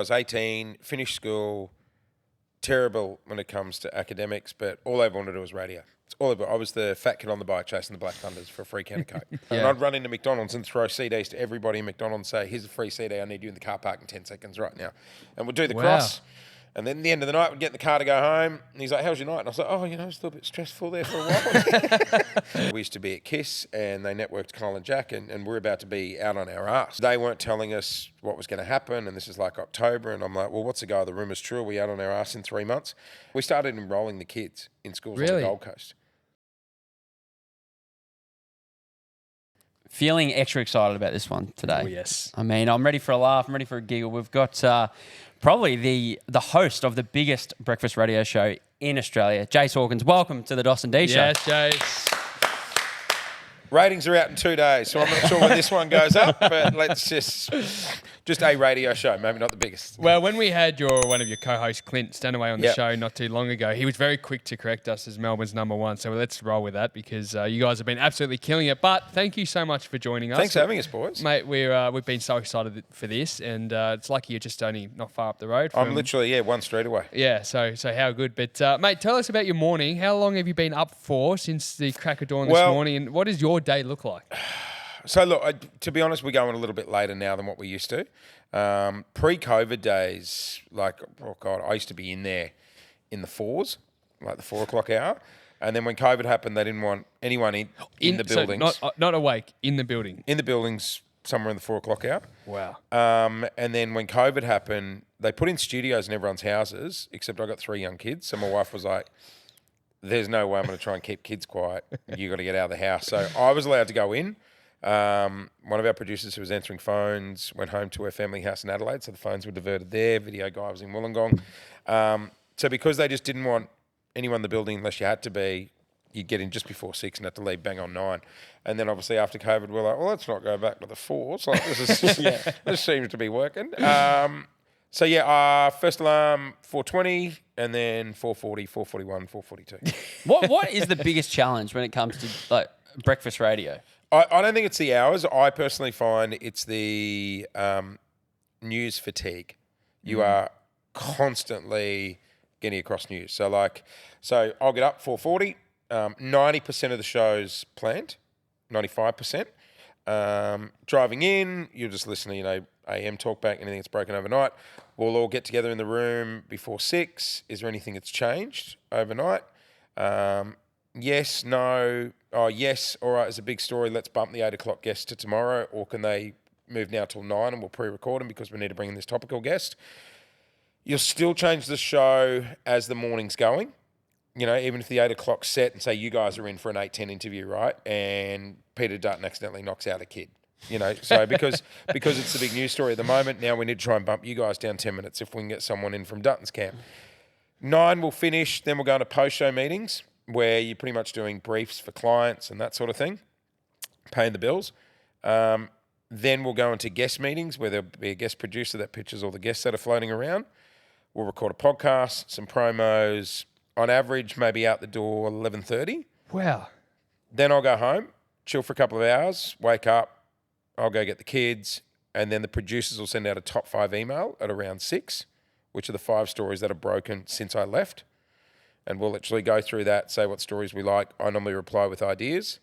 was 18, finished school, terrible when it comes to academics, but all I ever wanted to do was radio. It's all I was the fat kid on the bike chasing the Black Thunders for a free can of Coke. And I'd run into McDonald's and throw CDs to everybody in McDonald's and say, here's a free CD, I need you in the car park in 10 seconds right now. And we'd do the cross. And then at the end of the night, we'd get in the car to go home. And he's like, how's your night? And I was like, oh, it's a little bit stressful there for a while. We used to be at KISS, and they networked Kyle and Jack, and we're about to be out on our arse. They weren't telling us what was going to happen, and this is like October. And I'm like, well, what's the go? The rumour's true. Are we out on our arse in 3 months? We started enrolling the kids in schools on the Gold Coast. Feeling extra excited about this one today. Oh, yes. I mean, I'm ready for a laugh. I'm ready for a giggle. We've got probably the host of the biggest breakfast radio show in Australia, Jase Hawkins. Welcome to the dos&d show. Yes, Jase. Ratings are out in 2 days, so I'm not sure when this one goes up, but let's just a radio show, maybe not the biggest. Well, when we had one of your co-hosts, Clint Stanaway, on the show not too long ago, he was very quick to correct us as Melbourne's #1. So let's roll with that because you guys have been absolutely killing it. But thank you so much for joining us. Thanks for having us, boys. Mate, we've been so excited for this, and it's lucky you're just only not far up the road. I'm literally, 1 street away. Yeah, so how good. But, mate, tell us about your morning. How long have you been up for since the crack of dawn this morning, and what does your day look like? So, look, to be honest, we're going a little bit later now than what we used to. Pre-COVID days, I used to be in there in the 4s, like the 4 o'clock hour. And then when COVID happened, they didn't want anyone in the buildings. So not awake, in the building? In the buildings, somewhere in the 4 o'clock hour. Wow. And then when COVID happened, they put in studios in everyone's houses, except I got 3 young kids. So my wife was like, there's no way I'm going to try and keep kids quiet. You got to get out of the house. So I was allowed to go in. One of our producers who was answering phones went home to her family house in Adelaide, so the phones were diverted there. Video guy was in Wollongong. So because they just didn't want anyone in the building unless you had to be, you'd get in just before 6 and have to leave bang on 9. And then obviously after COVID, we're like, well, let's not go back to the 4s. Like this seems to be working. First alarm 4:20, and then 4:40, 4:41, 4:42. What is the biggest challenge when it comes to breakfast radio? I don't think it's the hours. I personally find it's the news fatigue. You are constantly getting across news. So I'll get up 4:40. 90% of the show's planned, 95%. Driving in, you'll just listen to, AM talkback, anything that's broken overnight. We'll all get together in the room before 6. Is there anything that's changed overnight? Yes, no. Oh, yes. All right, it's a big story. Let's bump the 8 o'clock guest to tomorrow. Or can they move now till 9 and we'll pre-record them because we need to bring in this topical guest? You'll still change the show as the morning's going. Even if the 8 o'clock set and say you guys are in for an 8:10 interview, right? And Peter Dutton accidentally knocks out a kid. So because it's the big news story at the moment, now we need to try and bump you guys down 10 minutes if we can get someone in from Dutton's camp. 9 will finish, then we'll go into post-show meetings where you're pretty much doing briefs for clients and that sort of thing, paying the bills. Then we'll go into guest meetings where there'll be a guest producer that pitches all the guests that are floating around. We'll record a podcast, some promos, on average maybe out the door 11:30. Wow. Then I'll go home, chill for a couple of hours, wake up, I'll go get the kids, and then the producers will send out a top 5 email at around 6, which are the 5 stories that are broken since I left. And we'll literally go through that, say what stories we like. I normally reply with ideas.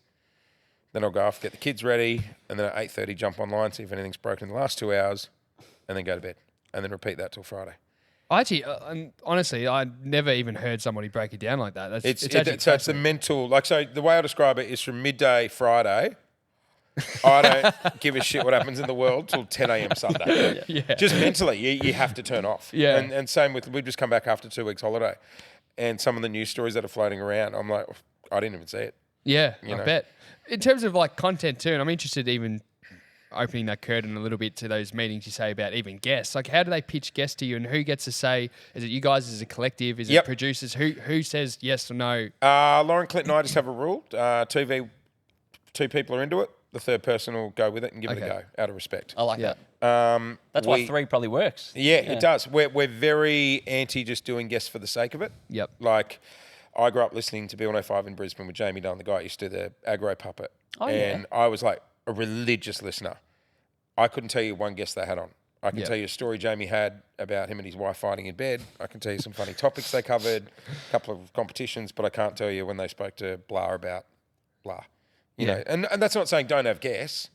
Then I'll go off, get the kids ready, and then at 8:30 jump online, see if anything's broken in the last 2 hours, and then go to bed. And then repeat that till Friday. Actually, honestly, I never even heard somebody break it down like that. It's the mental, so the way I describe it is from midday Friday, I don't give a shit what happens in the world till 10 a.m. Sunday. Yeah. Just mentally, you have to turn off. Yeah. And same with, we've just come back after 2 weeks holiday, and some of the news stories that are floating around, I'm like, I didn't even see it. Yeah, I bet. In terms of content too, and I'm interested even opening that curtain a little bit to those meetings you say about even guests. How do they pitch guests to you, and who gets to say? Is it you guys as a collective? Is it producers? Who says yes or no? Lauren, Clint, and I just have a rule: 2 people are into it. The third person will go with it and give it a go out of respect. I like that. That's why 3 probably works. Yeah, it does. We're very anti just doing guests for the sake of it. Yep. I grew up listening to B105 in Brisbane with Jamie Dunn, the guy who used to do the aggro puppet. Oh, and I was like a religious listener. I couldn't tell you one guest they had on. I can tell you a story Jamie had about him and his wife fighting in bed. I can tell you some funny topics they covered, a couple of competitions, but I can't tell you when they spoke to blah about blah. You know, and that's not saying don't have guests,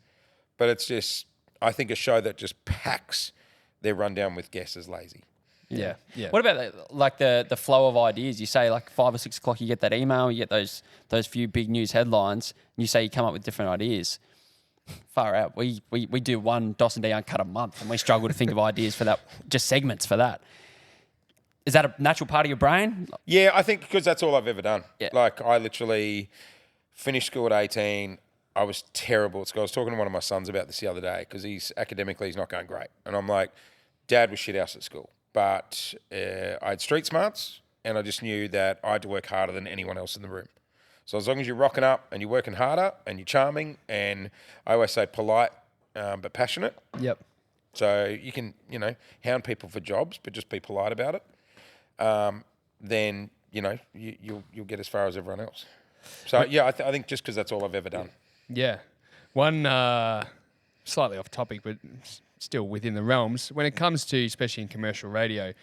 but it's just, I think a show that just packs their rundown with guests is lazy. Yeah. What about like the flow of ideas? You say like 5 or 6 o'clock, you get that email, you get those few big news headlines, and you say you come up with different ideas. Far out. We do one dos&d uncut a month, and we struggle to think of ideas for that, just segments for that. Is that a natural part of your brain? Yeah, I think because that's all I've ever done. Yeah. Like I literally finished school at 18. I was terrible at school. I was talking to one of my sons about this the other day because he's not going great. And I'm like, Dad was shithouse at school. But I had street smarts, and I just knew that I had to work harder than anyone else in the room. So as long as you're rocking up and you're working harder and you're charming, and I always say polite but passionate. Yep. So you can, hound people for jobs, but just be polite about it. Then, you'll get as far as everyone else. So, yeah, I think just because that's all I've ever done. Yeah. One, slightly off topic, but still within the realms, when it comes to, especially in commercial radio,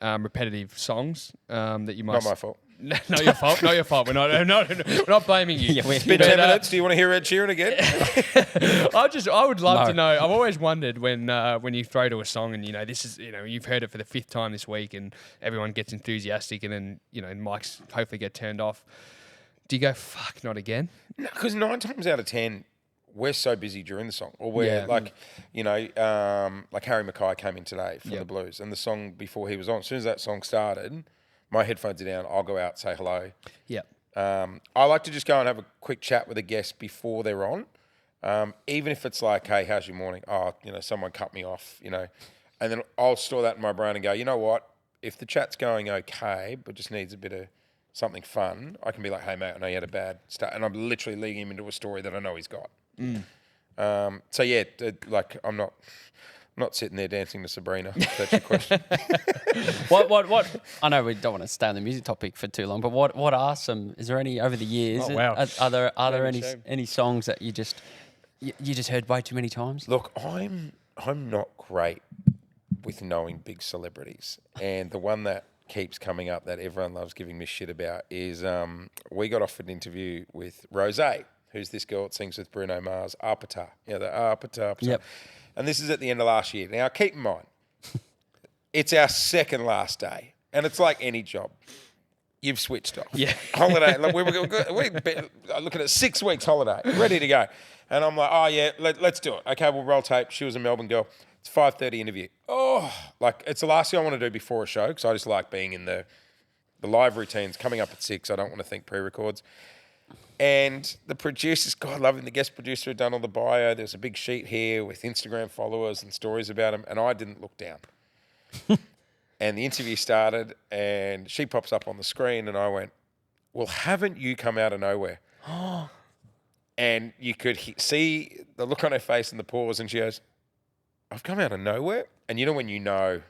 repetitive songs that you might... Not my fault. Not your fault. Not your fault. We're not blaming you. Yeah, it's been 10 minutes. Do you want to hear Ed Sheeran again? I would love to know. I've always wondered when you throw to a song and this is you've heard it for the 5th time this week and everyone gets enthusiastic and then mics hopefully get turned off. Do you go fuck not again? No, because 9 times out of 10 we're so busy during the song, or we're like Harry Mackay came in today from the Blues, and the song before he was on. As soon as that song started, my headphones are down. I'll go out, say hello. Yeah. I like to just go and have a quick chat with a guest before they're on, even if it's like, hey, how's your morning? Oh, someone cut me off, and then I'll store that in my brain and go, you know what? If the chat's going okay, but just needs a bit of something fun, I can be like, hey, mate, I know you had a bad start. And I'm literally leading him into a story that I know he's got. So, yeah, I'm not sitting there dancing to Sabrina. If that's your question. What? I know we don't want to stay on the music topic for too long, but what are some? Is there any over the years? Oh, wow. Are there any songs that you just heard way too many times? Look, I'm not great with knowing big celebrities, and the one that keeps coming up that everyone loves giving me shit about is we got offered an interview with Rosé, who's this girl that sings with Bruno Mars, Apata. The Apata. Yep. And this is at the end of last year. Now, keep in mind, it's our second last day, and it's like any job. You've switched off. Yeah. Holiday. Like we're looking at 6 weeks holiday, ready to go. And I'm like, oh, yeah, let's do it. Okay, we'll roll tape. She was a Melbourne girl. It's 5:30 interview. Oh, like it's the last thing I want to do before a show because I just like being in the live routines. Coming up at 6, I don't want to think pre-records. And the producers, God love him, the guest producer had done all the bio. There's a big sheet here with Instagram followers and stories about him, and I didn't look down. And the interview started, and she pops up on the screen, and I went, well, haven't you come out of nowhere? And you could see the look on her face and the pause, and she goes, I've come out of nowhere? And you know when you know,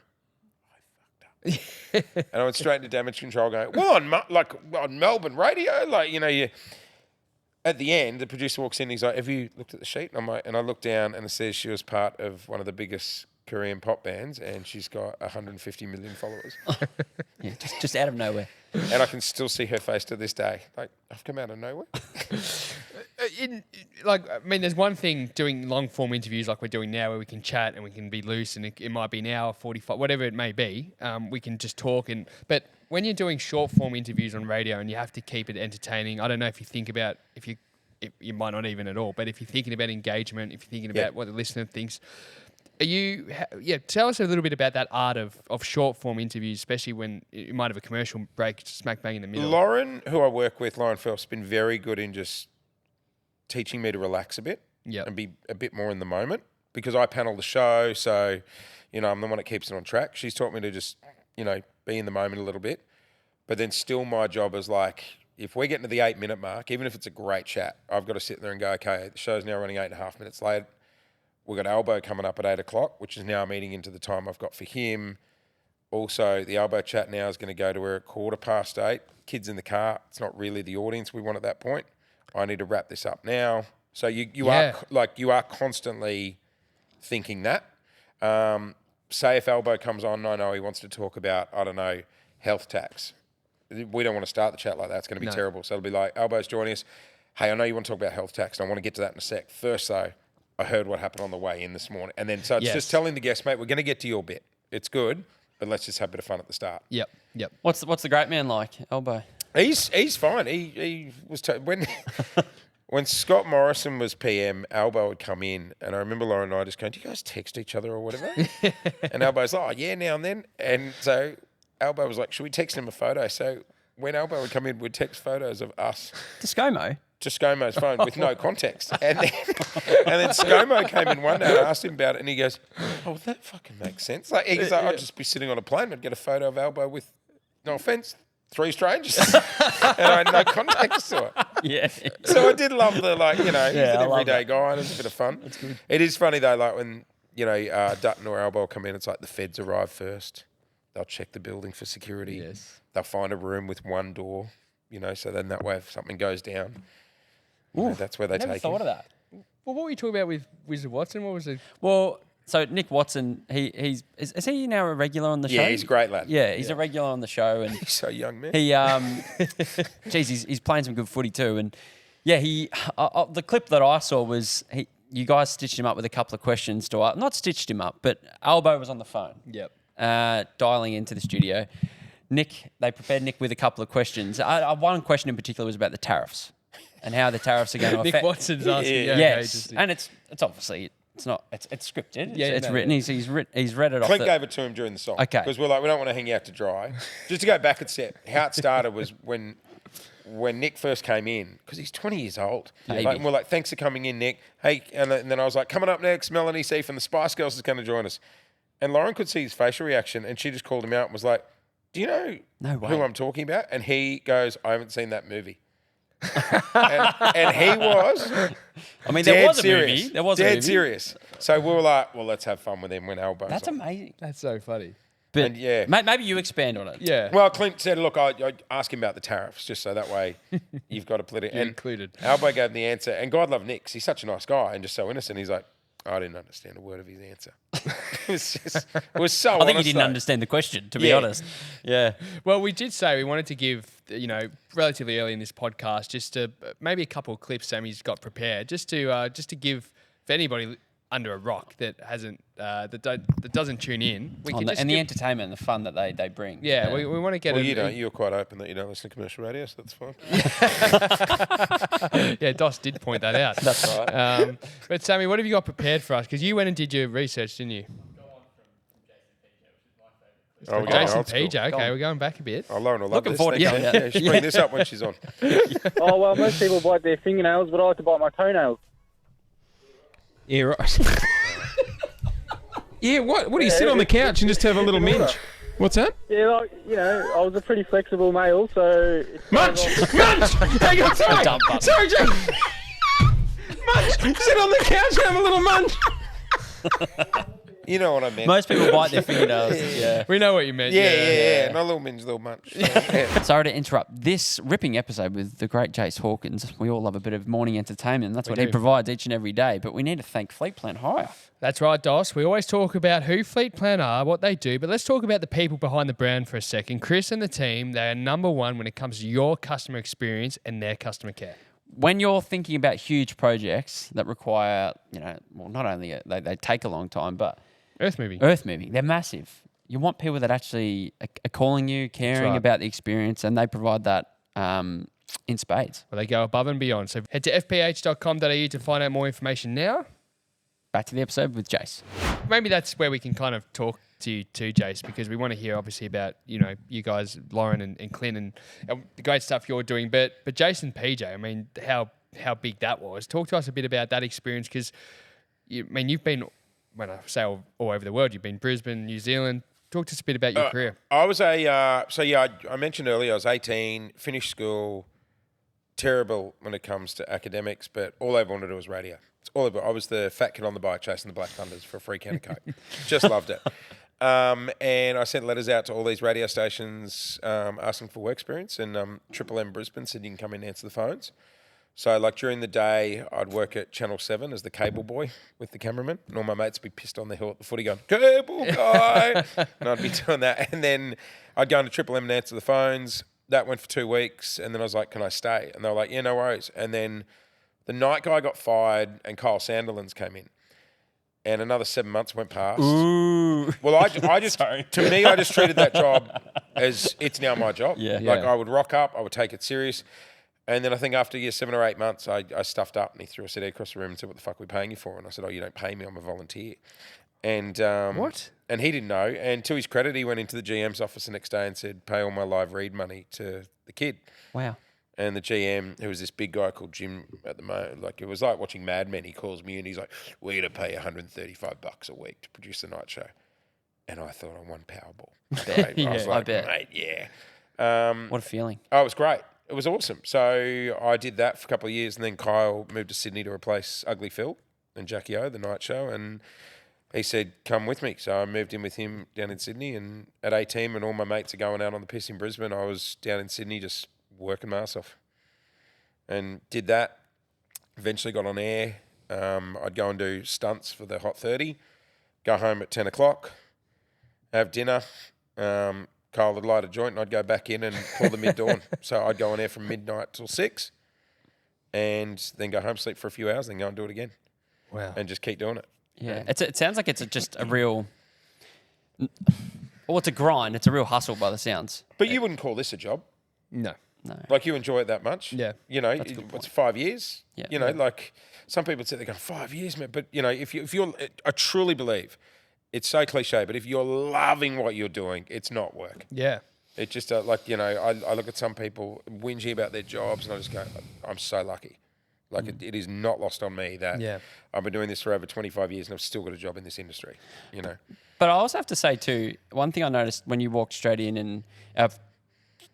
I fucked up. And I went straight into damage control going, well, on Melbourne radio? At the end, the producer walks in and he's like, have you looked at the sheet? And I'm like, and I look down and it says she was part of one of the biggest Korean pop bands and she's got 150 million followers. Yeah, just out of nowhere. And I can still see her face to this day. Like, I've come out of nowhere. There's one thing doing long form interviews like we're doing now where we can chat and we can be loose and it might be an hour, 45, whatever it may be. We can just talk. But when you're doing short form interviews on radio and you have to keep it entertaining, I don't know if you think about, if you might not even at all, but if you're thinking about engagement, if you're thinking about what the listener thinks, tell us a little bit about that art of short form interviews, especially when you might have a commercial break smack bang in the middle. Lauren, who I work with, Lauren Phelps, has been very good in just teaching me to relax a bit and be a bit more in the moment because I panel the show. So, I'm the one that keeps it on track. She's taught me to just, be in the moment a little bit. But then still my job is like, if we're getting to the 8-minute mark, even if it's a great chat, I've got to sit there and go, okay, the show's now running 8.5 minutes late. We've got Elbow coming up at 8 o'clock, which is now meeting into the time I've got for him. Also, the Elbow chat now is going to go to her at 8:15. Kids in the car. It's not really the audience we want at that point. I need to wrap this up now. So you are constantly thinking that. say if Elbow comes on, no, he wants to talk about, I don't know, health tax. We don't want to start the chat like that. It's going to be terrible. So it'll be like, Elbow's joining us. Hey, I know you want to talk about health tax, and I want to get to that in a sec. First, though, I heard what happened on the way in this morning. And then, so it's just telling the guest, mate, we're going to get to your bit. It's good, but let's just have a bit of fun at the start. Yep. What's the great man like, Elbow? He's fine. He was when Scott Morrison was PM, Elbow would come in, and I remember Lauren and I just going, "Do you guys text each other or whatever?" And Elbow's like, "Oh yeah, now and then." And so Elbow was like, "Should we text him a photo?" So when Elbow would come in, we'd text photos of us To ScoMo. to ScoMo's phone with no context. And then ScoMo came in one day and I asked him about it, and he goes, "Oh, that fucking makes sense." Like he's like, "I'd just be sitting on a plane and get a photo of Elbow with, no offense, 3 strangers," and I had no context to it. Yeah. So I did love the, like, you know, he's Yeah, an I love everyday guy, and it's a bit of fun. That's good. It is funny though, like when, you know, Dutton or Elbow come in, it's like the feds arrive first. They'll check the building for security. Yes. They'll find a room with one door, you know, so then that way if something goes down, you know, that's where they Never take thought him. of that. Well, what were you talking about with Wizard Watson? What was it? Well, so Nick Watson, is he now a regular on the show? Yeah, he's a great lad. Yeah, he's a regular on the show, and He's so young, man. he geez, he's playing some good footy too. And yeah, the clip that I saw was you guys stitched him up with a couple of questions to not stitched him up, but Elbow was on the phone. Yep. Dialing into the studio. They prepared Nick with a couple of questions. One question in particular was about the tariffs and how the tariffs are going to affect. Nick Watson's asking. Yeah. Yes, and it's obviously it's not it's scripted. It's written. He's read it off. Clint gave it to him during the song. Okay. Because we're like, we don't want to hang you out to dry. Just to go back a step, how it started was when Nick first came in, because he's 20 years old. Baby. Like, and we're like, "Thanks for coming in, Nick." Hey, and then I was like, "Coming up next, Melanie C from the Spice Girls is going to join us." And Lauren could see his facial reaction, and she just called him out and was like, "Do you know who I'm talking about?" And he goes, "I haven't seen that movie." and he was. I mean, there was a serious. movie. There was a dead movie. serious. So we were like, "Well, let's have fun with him when Elbow's That's on." amazing. That's so funny. But And yeah. maybe you expand on it. Yeah. Well, Clint said, "Look, I ask him about the tariffs, just so that way you've got a political." You're And included. Elbow gave him the answer, and God love Nick. 'Cause he's such a nice guy and just so innocent. He's like, "I didn't understand a word of his answer." It was so. I think he honest, didn't though. understand the question, to be Yeah. honest. Yeah. Well, we did say we wanted to give, relatively early in this podcast, just maybe a couple of clips Sammy's got prepared, just to give for anybody under a rock that hasn't that doesn't tune in. We can just The give, entertainment and the fun that they bring. yeah, we want to get. Well, you don't. You're quite open that you don't listen to commercial radio, so that's fine. Yeah, Dos did point that out. That's right. But Sammy, what have you got prepared for us? Because you went and did your research, didn't you? Oh, we're going Jason old school. PJ. Okay, we're going back a bit. Oh, Lauren will love Looking this. forward to Thank going you. out. Yeah, just bring this up when she's on. Oh, well, most people bite their fingernails, but I like to bite my toenails. Yeah, right. Yeah, what do you sit on the couch and just have a little minge? What's that? Yeah, like, I was a pretty flexible male, so... Munch! Munch! Hang on, sorry! Dump button. Sorry, Jake! Munch! Sit on the couch and have a little munch! You know what I meant. Most people bite their fingernails. Yeah. We know what you meant. Yeah. Not a little minge, little munch. So, yeah. Sorry to interrupt. This ripping episode with the great Jase Hawkins, we all love a bit of morning entertainment. That's what he do. provides each and every day. But we need to thank Fleet Plan Hire. That's right, Dos. We always talk about who Fleet Plan are, what they do, but let's talk about the people behind the brand for a second. Chris and the team, they are number one when it comes to your customer experience and their customer care. When you're thinking about huge projects that require, not only they take a long time, but Earth moving. they're massive. You want people that actually are calling you, caring right. about the experience, and they provide that in spades. Well, they go above and beyond. So head to fph.com.au to find out more information now. Back to the episode with Jase. Maybe that's where we can kind of talk to you too, Jase, because we want to hear obviously about, you guys, Lauren and Clint, and the great stuff you're doing. But Jason PJ, I mean, how big that was. Talk to us a bit about that experience, because, you've been, when I say all over the world, you've been Brisbane, New Zealand. Talk to us a bit about your career. I was I mentioned earlier I was 18, finished school, terrible when it comes to academics, but all I wanted to do was radio. It's all I was the fat kid on the bike chasing the Black Thunders for a free can of Coke. Just loved it. And I sent letters out to all these radio stations asking for work experience, and Triple M Brisbane said you can come in and answer the phones. So, like, during the day, I'd work at Channel 7 as the cable boy with the cameraman. And all my mates would be pissed on the hill at the footy going, cable guy! And I'd be doing that. And then I'd go into Triple M and answer the phones. That went for 2 weeks. And then I was like, can I stay? And they were like, yeah, no worries. And then the night guy got fired and Kyle Sandilands came in. And another 7 months went past. Ooh. Well, I just to me, I just treated that job as it's now my job. Yeah. Like, Yeah. I would rock up, I would take it serious. And then I think after 7 or 8 months, I stuffed up and he threw a CD across the room and said, what the fuck are we paying you for? And I said, oh, you don't pay me, I'm a volunteer. And What? And he didn't know. And to his credit, he went into the GM's office the next day and said, pay all my live read money to the kid. Wow. And the GM, who was this big guy called Jim at the moment, like, it was like watching Mad Men. He calls me and he's like, we're going to pay $135 a week to produce the night show. And I thought I won Powerball. Right? Yeah, I was I like, bet. mate, yeah. What a feeling. Oh, it was great. It was awesome. So I did that for a couple of years, and then Kyle moved to Sydney to replace Ugly Phil and Jackie O, the night show, and he said, come with me. So I moved in with him down in Sydney, and at 18, when all my mates are going out on the piss in Brisbane, I was down in Sydney just working my ass off. And did that. Eventually got on air. I'd go and do stunts for the Hot 30, go home at 10 o'clock, have dinner. Kyle would light a joint and I'd go back in and pull the mid-dawn. So I'd go on air from midnight till 6 and then go home, sleep for a few hours, then go and do it again. Wow. And just keep doing it. Yeah. It sounds like it's just a real... Well, it's a grind. It's a real hustle by the sounds. But you wouldn't call this a job. No. No. Like, you enjoy it that much. Yeah. You know, That's a good what's 5 years? Yeah. You know, like, some people say, they go, 5 years, man. But, you know, if you're, I truly believe, it's so cliche, but if you're loving what you're doing, it's not work. Yeah. It just, like, you know, I look at some people whinging about their jobs and I just go, I'm so lucky. Like, it is not lost on me that Yeah. I've been doing this for over 25 years and I've still got a job in this industry, you know. But I also have to say too, one thing I noticed when you walked straight in, and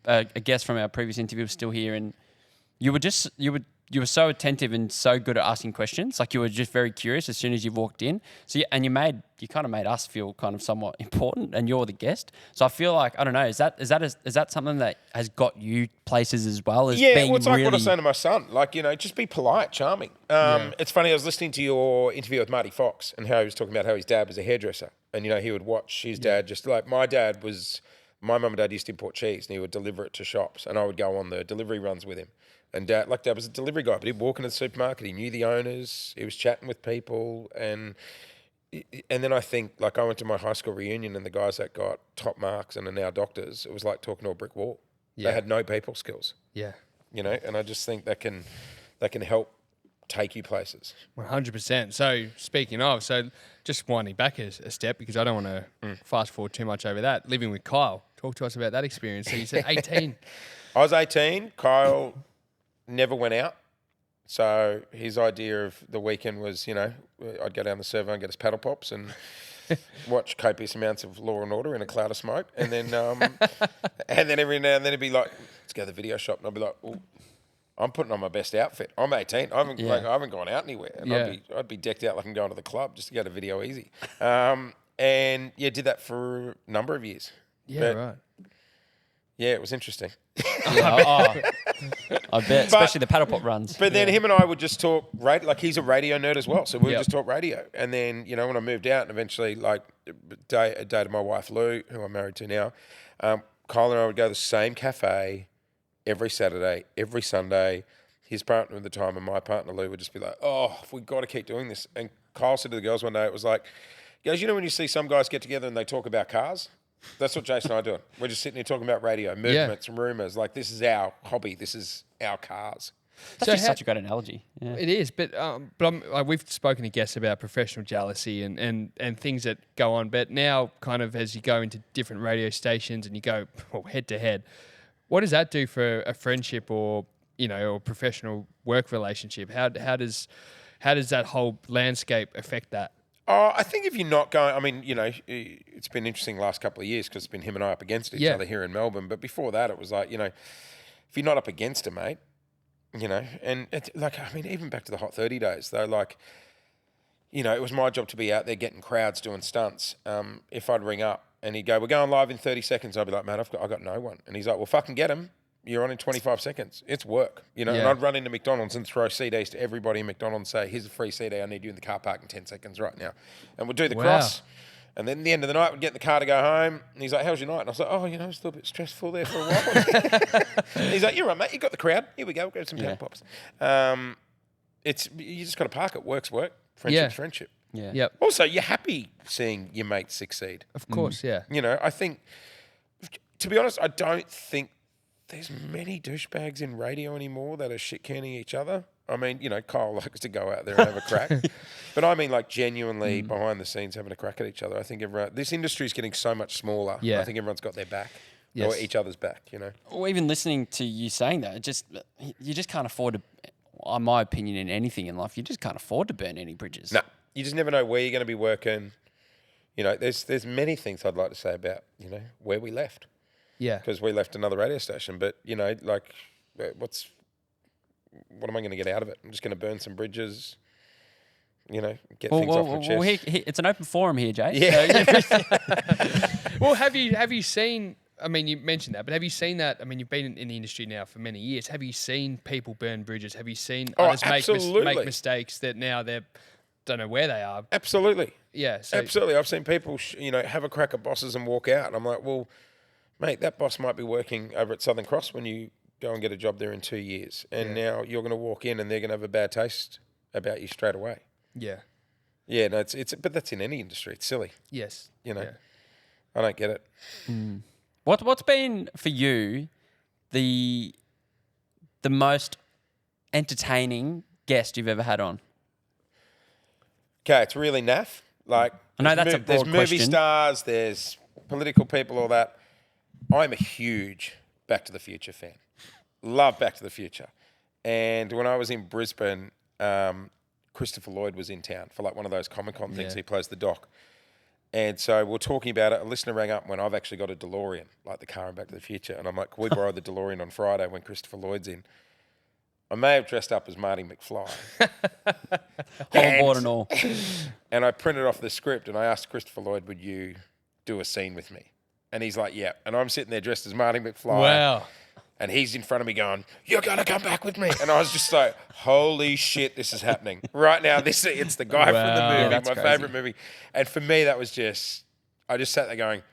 a guest from our previous interview was still here, and you were so attentive and so good at asking questions. Like, you were just very curious as soon as you walked in. So you kind of made us feel kind of somewhat important, and you're the guest. So I feel like, I don't know, is that something that has got you places as well as Yeah, being well, it's like really... what I was saying to my son. Like, you know, just be polite, charming. It's funny, I was listening to your interview with Marty Fox and how he was talking about how his dad was a hairdresser. And, you know, he would watch his dad just like, my mum and dad used to import cheese and he would deliver it to shops and I would go on the delivery runs with him. And dad was a delivery guy, but he'd walk into the supermarket, he knew the owners, he was chatting with people. And then I think, like, I went to my high school reunion and the guys that got top marks and are now doctors, it was like talking to a brick wall. Yeah. They had no people skills, Yeah. you know, and I just think that can help take you places. 100%. So speaking of, just winding back a step, because I don't want to fast forward too much over that. Living with Kyle, talk to us about that experience. So you said 18. I was 18. Kyle never went out. So his idea of the weekend was, you know, I'd go down the servo and get us paddle pops and watch copious amounts of Law and Order in a cloud of smoke. And then and then every now and then he'd be like, let's go to the video shop. And I'd be like, oh, I'm putting on my best outfit. I'm 18. I haven't gone out anywhere. And I'd be decked out like I'm going to the club just to go to Video Easy. And yeah, did that for a number of years. Yeah, right. Yeah, it was interesting. I bet, especially the paddle pop runs. But then him and I would just talk, like, he's a radio nerd as well, so we would just talk radio. And then, you know, when I moved out and eventually, like, dated my wife Lou, who I'm married to now, Kyle and I would go to the same cafe every Saturday, every Sunday. His partner at the time and my partner Lou would just be like, oh, we've got to keep doing this. And Kyle said to the girls one day, it was like, guys, you know when you see some guys get together and they talk about cars? That's what Jase and I are doing. We're just sitting here talking about radio, movements, rumours. Like, this is our hobby. This is our cars. That's just such a great analogy. Yeah. It is, but we've spoken to guests about professional jealousy and things that go on. But now, kind of as you go into different radio stations and you go head to head, what does that do for a friendship or, you know, or professional work relationship? How does that whole landscape affect that? Oh, I think if you're not going, I mean, you know, it's been interesting the last couple of years because it's been him and I up against each other here in Melbourne. But before that, it was like, you know, if you're not up against a mate, you know, and it's like, I mean, even back to the Hot 30 days, though, like, you know, it was my job to be out there getting crowds doing stunts. If I'd ring up and he'd go, we're going live in 30 seconds, I'd be like, mate, I've got no one. And he's like, well, fucking get him. you're on in 25 seconds. It's work, you know. And Yeah. I'd run into McDonald's and throw CDs to everybody in McDonald's and say, here's a free CD. I need you in the car park in 10 seconds right now. And we'd do the cross. And then at the end of the night, we'd get in the car to go home. And he's like, how's your night? And I was like, oh, you know, it was a little bit stressful there for a while. And he's like, you're right, mate. You got the crowd. Here we go. We'll go to some Power Pops. You just got to park it. Work's work. Friendship's friendship. Yeah. Yep. Also, you're happy seeing your mates succeed. Of course, yeah. You know, I think, to be honest, I don't think there's many douchebags in radio anymore that are shit-canning each other. I mean, you know, Kyle likes to go out there and have a crack. But I mean, like, genuinely behind the scenes having a crack at each other. I think this industry is getting so much smaller. Yeah. I think everyone's got their back. Yes. Or each other's back, you know. Or even listening to you saying that, you just can't afford to, in my opinion, in anything in life, you just can't afford to burn any bridges. No, you just never know where you're going to be working. You know, there's many things I'd like to say about, you know, where we left. Yeah. Because we left another radio station. But, you know, like, what am I going to get out of it? I'm just going to burn some bridges, you know, get things off my chest. It's an open forum here, Jay. Yeah. Well, have you seen? I mean, you mentioned that, but have you seen that? I mean, you've been in the industry now for many years. Have you seen people burn bridges? Have you seen others make mistakes that now they don't know where they are? Absolutely. Yeah. So Absolutely. I've seen people, you know, have a crack at bosses and walk out. And I'm like, well, mate, that boss might be working over at Southern Cross when you go and get a job there in 2 years. And now you're going to walk in and they're going to have a bad taste about you straight away. yeah. Yeah, no, but that's in any industry. It's silly. Yes. You know, Yeah. I don't get it. What's been for you the most entertaining guest you've ever had on? Okay, it's really naff. Like, I know that's a there's broad movie question. stars, there's political people, all that. I'm a huge Back to the Future fan. Love Back to the Future. And when I was in Brisbane, Christopher Lloyd was in town for like one of those Comic-Con things. He plays the Doc. And so we're talking about it. A listener rang up when I've actually got a DeLorean, like the car in Back to the Future. And I'm like, can we borrow the DeLorean on Friday when Christopher Lloyd's in? I may have dressed up as Marty McFly. Hoverboard and all. And I printed off the script and I asked Christopher Lloyd, would you do a scene with me? And he's like, yeah. And I'm sitting there dressed as Marty McFly. Wow. And he's in front of me going, you're going to come back with me. And I was just like, holy shit, this is happening. Right now, it's the guy from the Wow. movie, Yeah, that's my crazy. favourite movie. And for me, that was just, I just sat there going,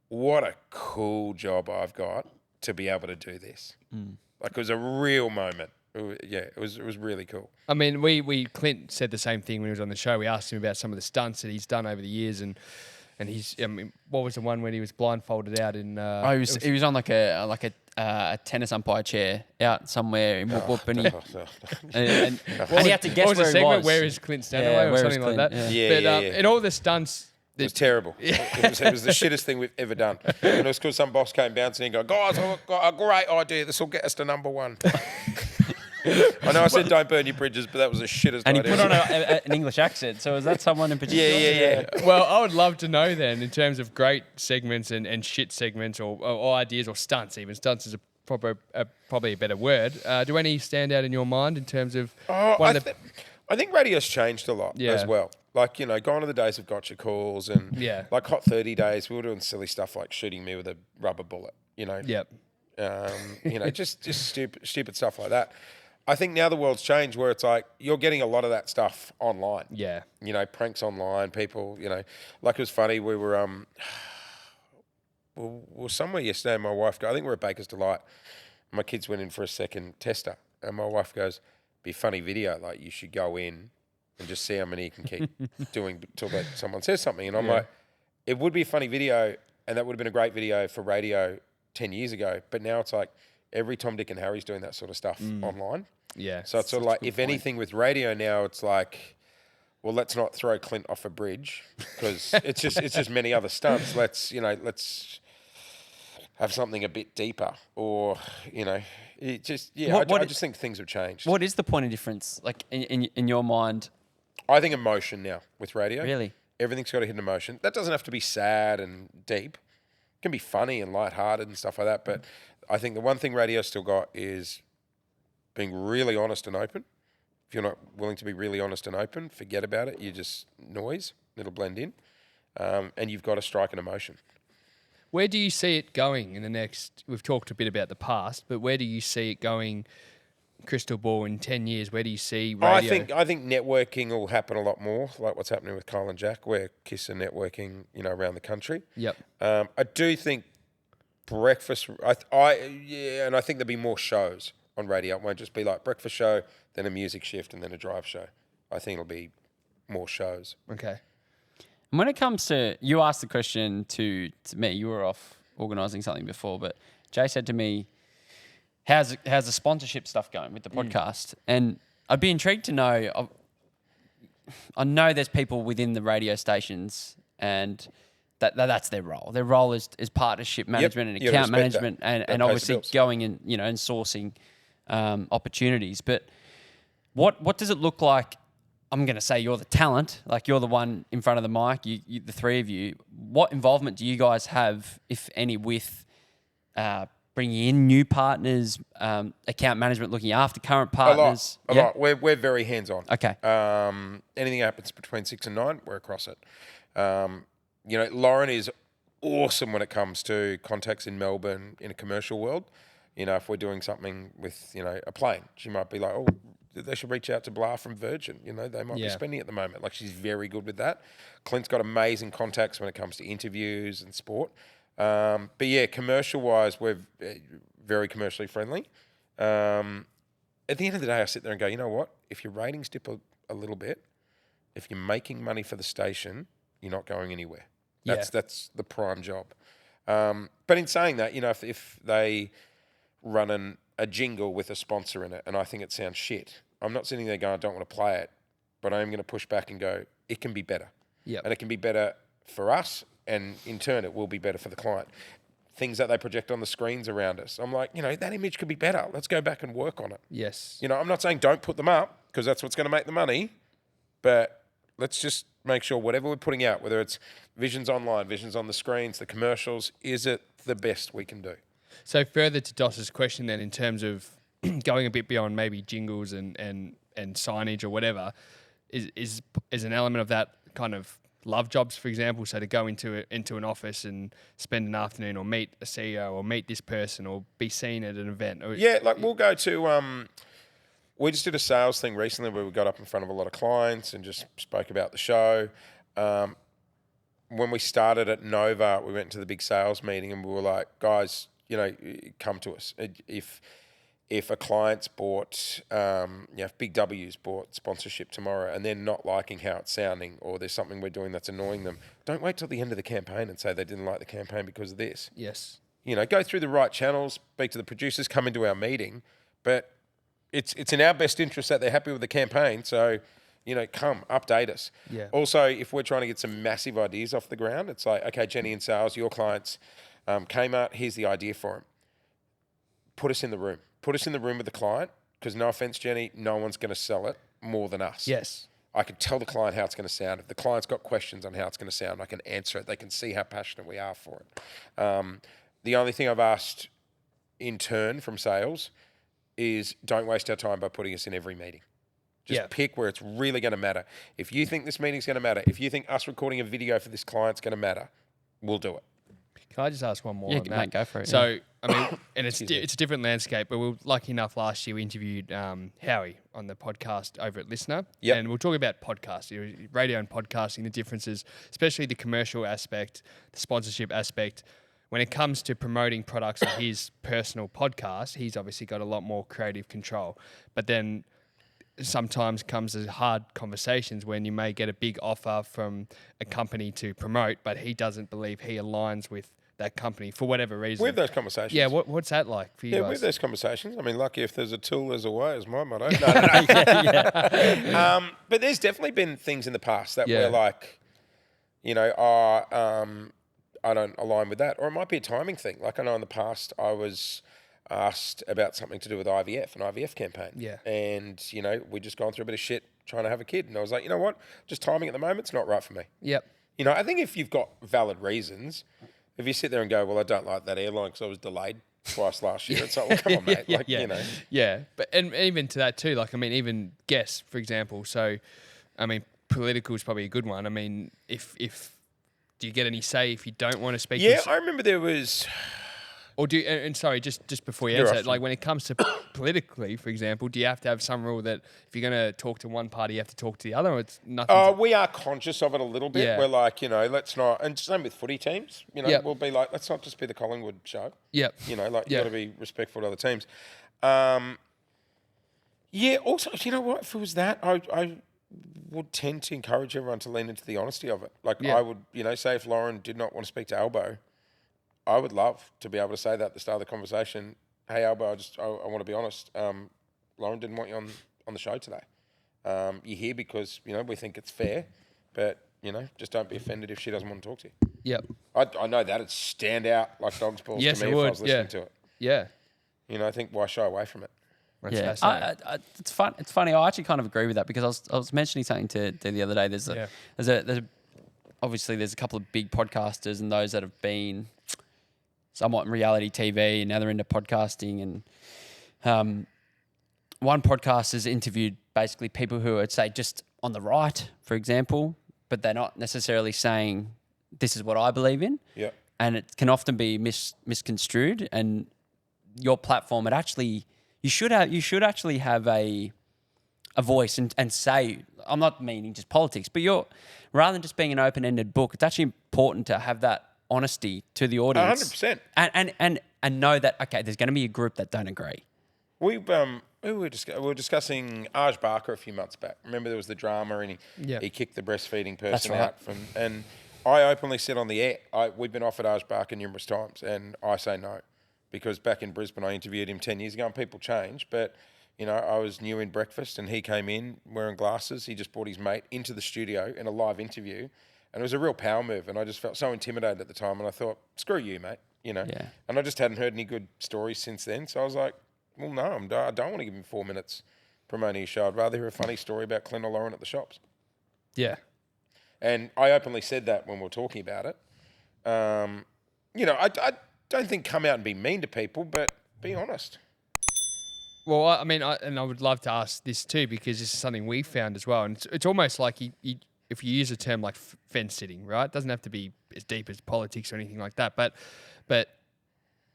what a cool job I've got to be able to do this. Like, it was a real moment. It was really cool. I mean, Clint said the same thing when he was on the show. We asked him about some of the stunts that he's done over the years, and he's. I mean, what was the one when he was blindfolded out in? He was on like a tennis umpire chair out somewhere in Whoop and he had to guess what was the where he segment? was. Where is Clint Stanaway Yeah, or where something is like that? Clint? Yeah. But in all the stunts. It was terrible. It was the shittest thing we've ever done. And it was because some boss came bouncing and go, guys, I've got a great idea. This will get us to number one. I know I said don't burn your bridges, but that was the shittest And he idea. put on an English accent. So is that someone in particular? Yeah. Well, I would love to know then, in terms of great segments and shit segments or ideas or stunts, even. Stunts is probably a better word. Do any stand out in your mind in terms of I think radio's changed a lot Yeah. as well. Like, you know, gone are the days of gotcha calls and like Hot 30 days, we were doing silly stuff like shooting me with a rubber bullet, you know. Yep. You know, just stupid stuff like that. I think now the world's changed where it's like you're getting a lot of that stuff online. Yeah. You know, pranks online, people, you know. Like, it was funny, we were somewhere yesterday and my wife, I think we were at Baker's Delight. My kids went in for a second tester and my wife goes, be a funny video, like you should go in and just see how many you can keep doing until someone says something. And I'm like, it would be a funny video and that would have been a great video for radio 10 years ago. But now it's like every Tom, Dick and Harry's doing that sort of stuff online. Yeah. So it's sort of like, if anything with radio now, it's like, well, let's not throw Clint off a bridge because it's just many other stunts. Let's have something a bit deeper, or it just I just think things have changed. What is the point of difference, like in your mind? I think emotion now with radio. Really, everything's got a hidden emotion. That doesn't have to be sad and deep. It can be funny and lighthearted and stuff like that. But I think the one thing radio's still got is being really honest and open. If you're not willing to be really honest and open, forget about it. You're just noise. It'll blend in. And you've got to strike an emotion. Where do you see it going in the next? We've talked a bit about the past, but where do you see it going? Crystal ball in 10 years. Where do you see radio? I think networking will happen a lot more, like what's happening with Kyle and Jack, where Kiss are networking, around the country. Yep. I do think breakfast. And I think there'll be more shows on radio. It won't just be like breakfast show, then a music shift, and then a drive show. I think it'll be more shows. Okay. And when it comes to, you asked the question to me, you were off organising something before, but Jay said to me, how's the sponsorship stuff going with the podcast? And I'd be intrigued to know, I know there's people within the radio stations and that's their role. Their role is partnership management and account management and obviously going and, and sourcing opportunities. But what does it look like? I'm going to say you're the talent, like you're the one in front of the mic, you the three of you. What involvement do you guys have, if any, with bringing in new partners, account management, looking after current partners? A lot. We're very hands-on. Okay. Anything happens between 6 and 9, we're across it. Lauren is awesome when it comes to contacts in Melbourne in a commercial world. If we're doing something with, a plane, she might be like, oh, they should reach out to Blah from Virgin. They might be spending at the moment. Like, she's very good with that. Clint's got amazing contacts when it comes to interviews and sport. But yeah, commercial-wise, we're very commercially friendly. At the end of the day, I sit there and go, you know what? If your ratings dip a little bit, if you're making money for the station, you're not going anywhere. That's the prime job. But in saying that, if they run a jingle with a sponsor in it and I think it sounds shit, I'm not sitting there going, I don't want to play it, but I am going to push back and go, it can be better. Yep. And it can be better for us, and in turn it will be better for the client. Things that they project on the screens around us, I'm like, that image could be better. Let's go back and work on it. Yes. I'm not saying don't put them up because that's what's going to make the money, but let's just make sure whatever we're putting out, whether it's visions online, visions on the screens, the commercials, is it the best we can do? So further to Doss's question then, in terms of going a bit beyond maybe jingles and signage or whatever, is an element of that kind of love jobs, for example? So to go into an office and spend an afternoon or meet a CEO or meet this person or be seen at an event. We'll go to... we just did a sales thing recently where we got up in front of a lot of clients and just spoke about the show. When we started at Nova, we went to the big sales meeting and we were like, guys, come to us. If a client's bought, if Big W's bought sponsorship tomorrow and they're not liking how it's sounding, or there's something we're doing that's annoying them, don't wait till the end of the campaign and say they didn't like the campaign because of this. Yes. Go through the right channels, speak to the producers, come into our meeting, but it's in our best interest that they're happy with the campaign. So, come update us. Yeah. Also, if we're trying to get some massive ideas off the ground, it's like, okay, Jenny in sales, your clients, Kmart, here's the idea for them. Put us in the room. Put us in the room with the client, because no offense, Jenny, no one's going to sell it more than us. Yes. I can tell the client how it's going to sound. If the client's got questions on how it's going to sound, I can answer it. They can see how passionate we are for it. The only thing I've asked in turn from sales is don't waste our time by putting us in every meeting. Just pick where it's really going to matter. If you think this meeting's going to matter, if you think us recording a video for this client's going to matter, we'll do it. Can I just ask one more on that? Mate, go for it. So, I mean, and it's a different landscape, but we were lucky enough last year we interviewed Howie on the podcast over at Listener. Yep. And we'll talk about podcasting, radio and podcasting, the differences, especially the commercial aspect, the sponsorship aspect. When it comes to promoting products of his personal podcast, he's obviously got a lot more creative control. But then sometimes comes as hard conversations when you may get a big offer from a company to promote, but he doesn't believe he aligns with that company for whatever reason. We have those conversations. Yeah, what's that like for you guys? We have those conversations. I mean, lucky if there's a tool, there's a way, is my motto. But there's definitely been things in the past that were like, I don't align with that. Or it might be a timing thing. Like, I know in the past I was asked about something to do with IVF, an IVF campaign. Yeah. And, we'd just gone through a bit of shit trying to have a kid. And I was like, you know what? Just timing at the moment's not right for me. Yep. I think if you've got valid reasons, if you sit there and go, well, I don't like that airline because I was delayed twice last year. It's like, well, come on, mate. Yeah. But and even to that too, like, I mean, even guests, for example. So, I mean, political is probably a good one. I mean, if do you get any say if you don't want to speak? Yeah, I remember there was. Or do you, and sorry, just before you You're answer off. it, like when it comes to politically, for example, do you have to have some rule that if you're going to talk to one party, you have to talk to the other, or it's nothing? We are conscious of it a little bit. Yeah. We're like, let's not, and same with footy teams. Yep. We'll be like, let's not just be the Collingwood show. Yep. You Yeah. got to be respectful to other teams. Yeah. Also, you know what? If it was that, I would tend to encourage everyone to lean into the honesty of it. Like Yeah. I would, say if Lauren did not want to speak to Albo, I would love to be able to say that at the start of the conversation. Hey, Albo, I want to be honest. Lauren didn't want you on the show today. You're here because, we think it's fair, but, just don't be offended if she doesn't want to talk to you. Yep. I know that. It'd stand out like dog's balls Yes, to me it if would. I was listening Yeah. to it. Yeah. I think why shy away from it? That's Yeah, fascinating. it's fun. It's funny. I actually kind of agree with that because I was mentioning something to the other day. There's obviously there's a couple of big podcasters and those that have been somewhat in reality TV and now they're into podcasting. And one podcast has interviewed basically people who would say just on the right, for example, but they're not necessarily saying this is what I believe in. Yeah. And it can often be misconstrued. And your platform, you should actually have a voice and say, I'm not meaning just politics, but rather than just being an open-ended book, it's actually important to have that honesty to the audience. 100%. And know that, okay, there's going to be a group that don't agree. We were discussing Aj Barker a few months back. Remember there was the drama and he kicked the breastfeeding person right. out and I openly said on the air, we've been offered Aj Barker numerous times and I say no. Because back in Brisbane, I interviewed him 10 years ago and people change. But, I was new in breakfast and he came in wearing glasses. He just brought his mate into the studio in a live interview. And it was a real power move. And I just felt so intimidated at the time. And I thought, screw you, mate. Yeah. And I just hadn't heard any good stories since then. So I was like, well, no, I don't want to give him 4 minutes promoting his show. I'd rather hear a funny story about Clint or Lauren at the shops. Yeah. And I openly said that when we were talking about it. I don't think come out and be mean to people, but be honest. Well, I mean, I would love to ask this too because this is something we found as well, and it's almost like if you use a term like fence sitting, right? It doesn't have to be as deep as politics or anything like that, but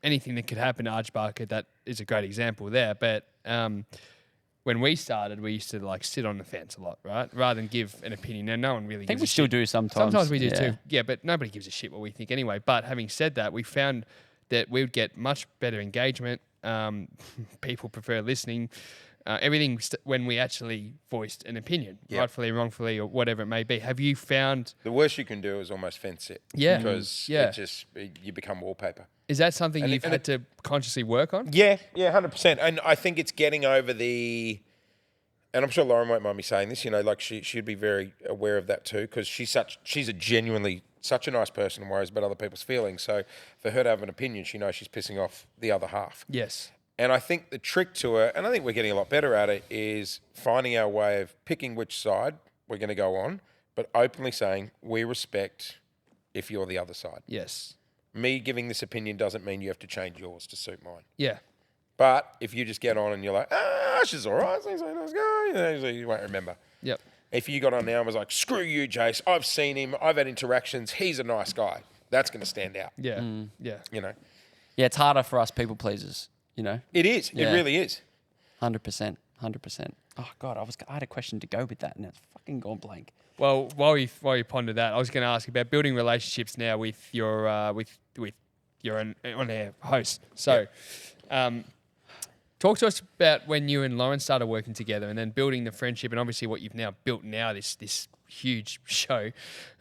anything that could happen to Aj Barker, that is a great example there. But when we started, we used to sit on the fence a lot, right? Rather than give an opinion. And no one really I think gives we a still shit. do sometimes. Sometimes we do Yeah. too. Yeah, but nobody gives a shit what we think anyway. But having said that, we found that we would get much better engagement. People prefer listening. Everything when we actually voiced an opinion, rightfully, wrongfully, or whatever it may be. Have you found... The worst you can do is almost fence it. Yeah. Because you become wallpaper. Is that something And you've it- had to consciously work on? Yeah, 100%. And I think it's getting over and I'm sure Lauren won't mind me saying this, she'd be very aware of that too, because she's a genuinely such a nice person and worries about other people's feelings. So for her to have an opinion, she knows she's pissing off the other half. Yes. And I think the trick to it, and I think we're getting a lot better at it, is finding our way of picking which side we're going to go on, but openly saying, we respect if you're the other side. Yes. Me giving this opinion doesn't mean you have to change yours to suit mine. Yeah. But if you just get on and you're like, she's all right, she's a nice guy, you won't remember. Yep. If you got on now and was like, screw you, Jase, I've seen him, I've had interactions, he's a nice guy, that's going to stand out. Yeah. Yeah. Yeah, it's harder for us people pleasers, It is. Yeah. It really is. 100%. Oh, God, I had a question to go with that and it's fucking gone blank. Well, while you ponder that, I was going to ask you about building relationships now with your with your on-air host. So, talk to us about when you and Lauren started working together, and then building the friendship, and obviously what you've now built now, this huge show.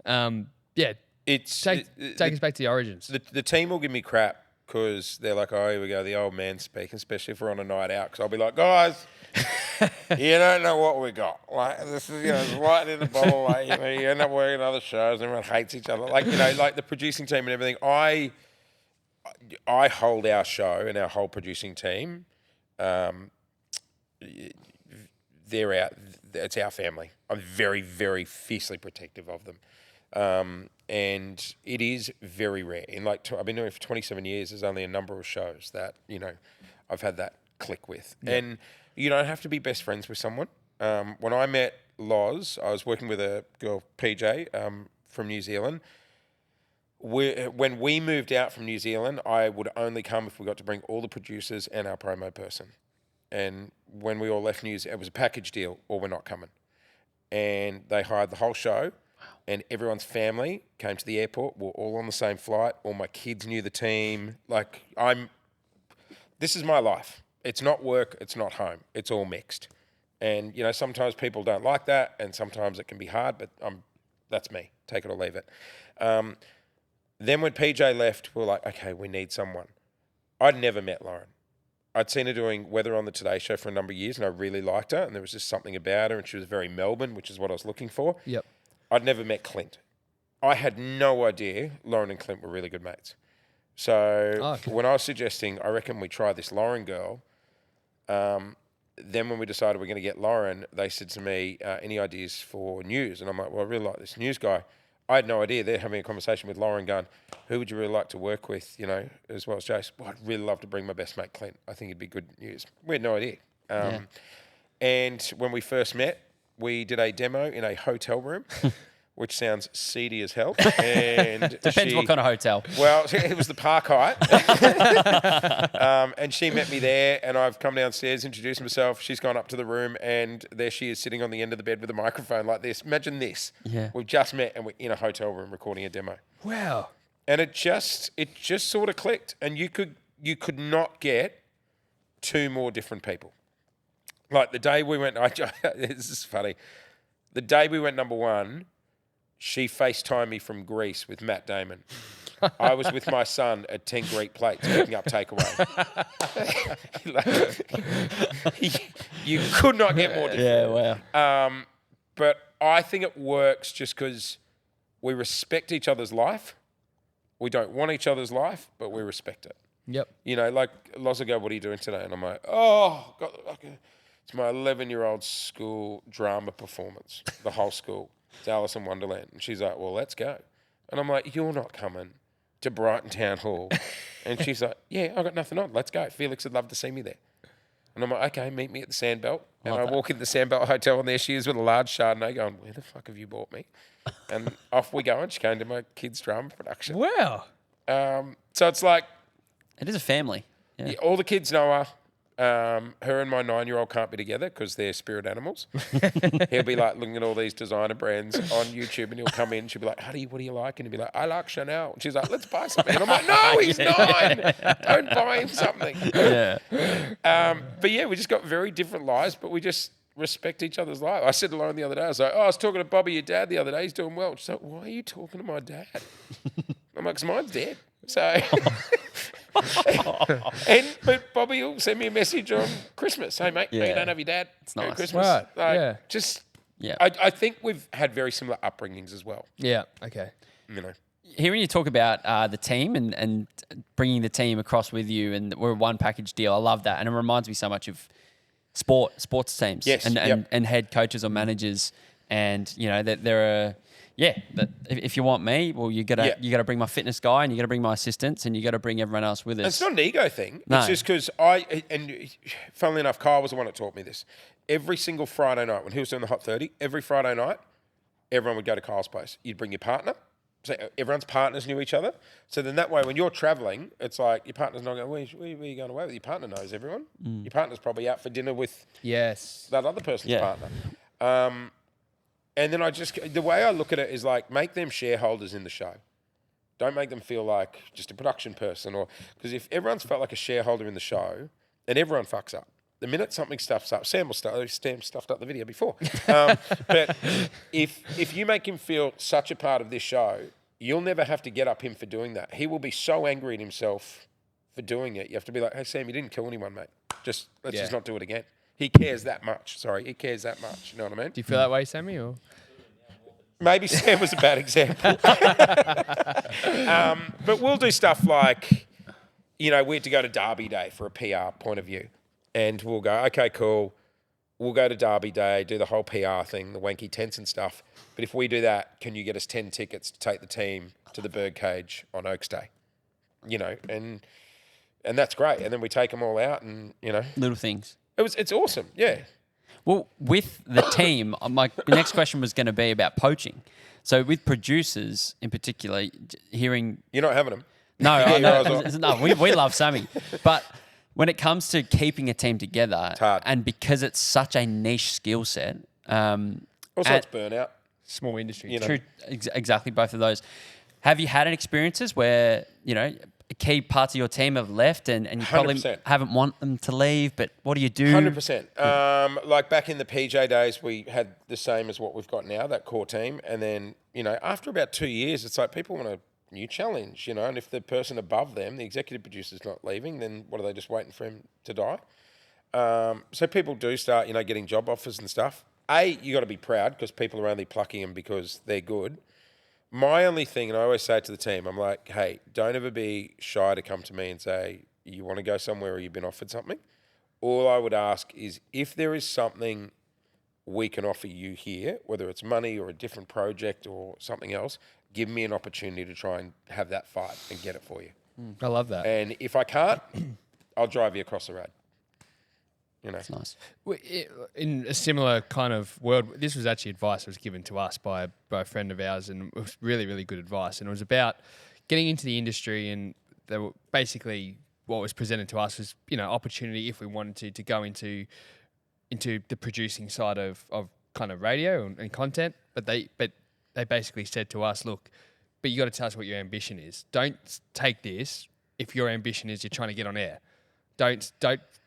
Take us back to the origins. The team will give me crap because they're like, oh, here we go, the old man speaking, especially if we're on a night out. Because I'll be like, guys, you don't know what we got. Like, this is, it's right in the bottle. Like, you end up working other shows, everyone hates each other. Like, like the producing team and everything. I hold our show and our whole producing team. They're it's our family. I'm very, very fiercely protective of them. And it is very rare. I've been doing it for 27 years. There's only a number of shows that, I've had that click with. Yeah. And you don't have to be best friends with someone. When I met Loz, I was working with a girl, PJ, from New Zealand. when we moved out from New Zealand, I would only come if we got to bring all the producers and our promo person. And when we all left New Zealand, it was a package deal, or we're not coming. And they hired the whole show, and everyone's family came to the airport. We're all on the same flight. All my kids knew the team. Like, this is my life. It's not work. It's not home. It's all mixed. And, sometimes people don't like that, and sometimes it can be hard, but that's me. Take it or leave it. Then when PJ left, we were like, okay, we need someone. I'd never met Lauren. I'd seen her doing Weather on the Today Show for a number of years, and I really liked her, and there was just something about her, and she was very Melbourne, which is what I was looking for. Yep. I'd never met Clint. I had no idea Lauren and Clint were really good mates. So when I was suggesting, I reckon we try this Lauren girl, then when we decided we're going to get Lauren, they said to me, any ideas for news? And I'm like, well, I really like this news guy. I had no idea. They're having a conversation with Lauren going, who would you really like to work with, as well as Jase? Well, I'd really love to bring my best mate, Clint. I think it'd be good news. We had no idea. And when we first met, we did a demo in a hotel room, which sounds seedy as hell. And Depends what kind of hotel. Well, it was the Park Hyatt. And she met me there, and I've come downstairs, introduced myself. She's gone up to the room, and there she is sitting on the end of the bed with a microphone like this. Imagine this. Yeah. We've just met, and we're in a hotel room recording a demo. Wow. And it just sort of clicked, and you could not get two more different people. Like the day we went, this is funny. The day we went number one, she FaceTimed me from Greece with Matt Damon. I was with my son at 10 Greek plates picking up takeaway. You could not get more different. Yeah, wow. But I think it works just because we respect each other's life. We don't want each other's life, but we respect it. Yep. Like Loz will go, what are you doing today? And I'm like, it's my 11-year-old school drama performance, the whole school. It's Alice in Wonderland. And she's like, well, let's go. And I'm like, you're not coming to Brighton Town Hall. And she's like, yeah, I got nothing on. Let's go. Felix would love to see me there. And I'm like, okay, meet me at the Sandbelt. And I walk in the Sandbelt Hotel, and there she is with a large Chardonnay going, where the fuck have you bought me? And off we go. And she came to my kids' drama production. Wow. So it's like, It is a family. Yeah. all the kids know her. Her and my 9-year-old can't be together because they're spirit animals. He'll be like looking at all these designer brands on YouTube, and he'll come in. She'll be like, Honey, what do you like? And he'll be like, I like Chanel. And she's like, let's buy something. And I'm like, no, he's 9. Don't buy him something. Yeah. But yeah, we just got very different lives, but we just respect each other's lives. I said to Lauren the other day, I was like, I was talking to Bobby, your dad, the other day. He's doing well. She's like, why are you talking to my dad? I'm like, because mine's dead. So... but Bobby will send me a message on Christmas. Hey, mate, you don't have your dad. It's nice. Merry Christmas. Right, Like, yeah. Just, Yeah. I think we've had very similar upbringings as well. Yeah. Okay. Hearing you talk about the team and bringing the team across with you, and we're a one package deal. I love that, and it reminds me so much of sports teams, Yes, and head coaches or managers, and that there are. Yeah, that if you want me, well, you gotta bring my fitness guy, and you gotta bring my assistants, and you gotta bring everyone else with us. It's not an ego thing. No. It's just because and funnily enough, Kyle was the one that taught me this. Every single Friday night when he was doing the Hot 30, every Friday night, everyone would go to Kyle's place. You'd bring your partner. So everyone's partners knew each other. So then that way, when you're traveling, it's like your partner's not going, where are you going away with? Your partner knows everyone. Your partner's probably out for dinner with that other person's partner. And then the way I look at it is like, make them shareholders in the show. Don't make them feel like just a production person, because if everyone's felt like a shareholder in the show, then everyone fucks up. The minute something stuffs up, Sam stuffed up the video before. But if you make him feel such a part of this show, you'll never have to get up him for doing that. He will be so angry at himself for doing it. You have to be like, hey, Sam, you didn't kill anyone, mate. Let's just not do it again. He cares that much. He cares that much. You know what I mean? Do you feel that way, Sammy? Or maybe Sam was a bad example. But we'll do stuff like, we had to go to Derby Day for a PR point of view. And we'll go, okay, cool. We'll go to Derby Day, do the whole PR thing, the wanky tents and stuff. But if we do that, can you get us 10 tickets to take the team to the Birdcage on Oaks Day? And that's great. And then we take them all out and, Little things. It's awesome, yeah. Well, with the team, my next question was going to be about poaching. So with producers in particular, hearing You're not having them. no, I Yeah, I know, was no, we love Sammy, but when it comes to keeping a team together, hard. and because it's such a niche skill set, Also, it's burnout. Small industry. You know. true, exactly both of those. Have you had any experiences where key parts of your team have left, and you probably 100%. haven't want them to leave, but what do you do? 100%. Like back in the PJ days, we had the same as what we've got now, that core team. And then, after about 2 years, it's like people want a new challenge, and if the person above them, the executive producer's not leaving, then what are they just waiting for him to die? So people do start, getting job offers and stuff. You got to be proud because people are only plucking them because they're good. My only thing, and I always say it to the team, I'm like, hey, don't ever be shy to come to me and say, you want to go somewhere or you've been offered something. All I would ask is if there is something we can offer you here, whether it's money or a different project or something else, give me an opportunity to try and have that fight and get it for you. I love that. And if I can't, I'll drive you across the road. That's nice. In a similar kind of world, this was actually advice that was given to us by a friend of ours, and it was really, really good advice. And it was about getting into the industry, and they were basically what was presented to us was, opportunity if we wanted to go into the producing side of kind of radio and content. But they basically said to us, look, but you got to tell us what your ambition is. Don't take this if your ambition is you're trying to get on air. Don't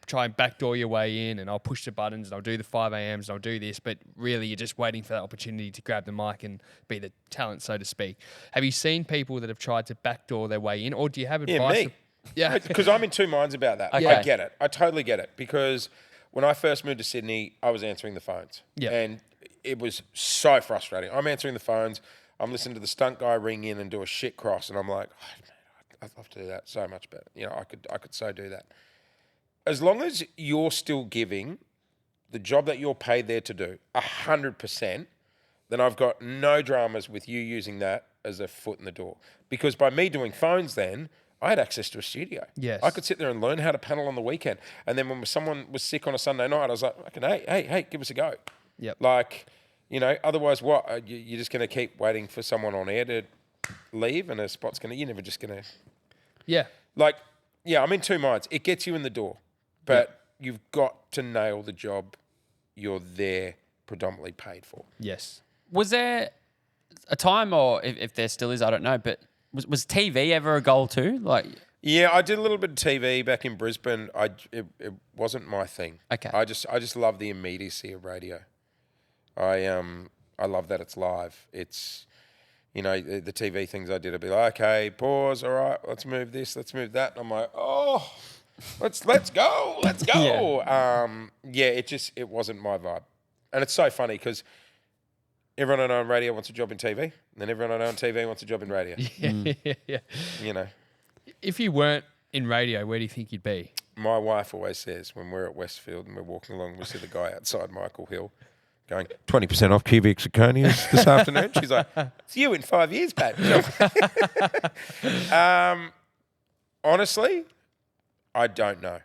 try and backdoor your way in, and I'll push the buttons and I'll do the 5 a.m s and I'll do this, but really you're just waiting for that opportunity to grab the mic and be the talent, so to speak. Have you seen people that have tried to backdoor their way in, or do you have advice? Me. Yeah. Because I'm in two minds about that. Okay. I get it. I totally get it. Because when I first moved to Sydney, I was answering the phones. Yeah. And it was so frustrating. I'm answering the phones. I'm listening to the stunt guy ring in and do a shit cross. And I'm like, oh, man, I'd love to do that so much better. I could so do that. As long as you're still giving the job that you're paid there to do 100%, then I've got no dramas with you using that as a foot in the door. Because by me doing phones then, I had access to a studio. Yes. I could sit there and learn how to panel on the weekend. And then when someone was sick on a Sunday night, I was like, okay, hey, give us a go. Yep. Otherwise what? You're just going to keep waiting for someone on air to leave and a spot's going to, you're never just going to. Yeah. I'm in two minds. It gets you in the door, but you've got to nail the job you're there predominantly paid for. Yes. Was there a time, or if there still is, I don't know, but was TV ever a goal too? Yeah, I did a little bit of TV back in Brisbane. It wasn't my thing. Okay. I just love the immediacy of radio. I love that it's live. It's the TV things I did, I'd be like, okay, pause, all right, let's move this, let's move that. And I'm like, oh, let's go. It wasn't my vibe. And it's so funny because everyone I know on radio wants a job in TV, and then everyone I know on TV wants a job in radio. Yeah. If you weren't in radio, where do you think you'd be? My wife always says when we're at Westfield and we're walking along, we see the guy outside Michael Hill going, 20% off cubic zirconias this afternoon. She's like, it's you in 5 years, babe. Honestly, I don't know.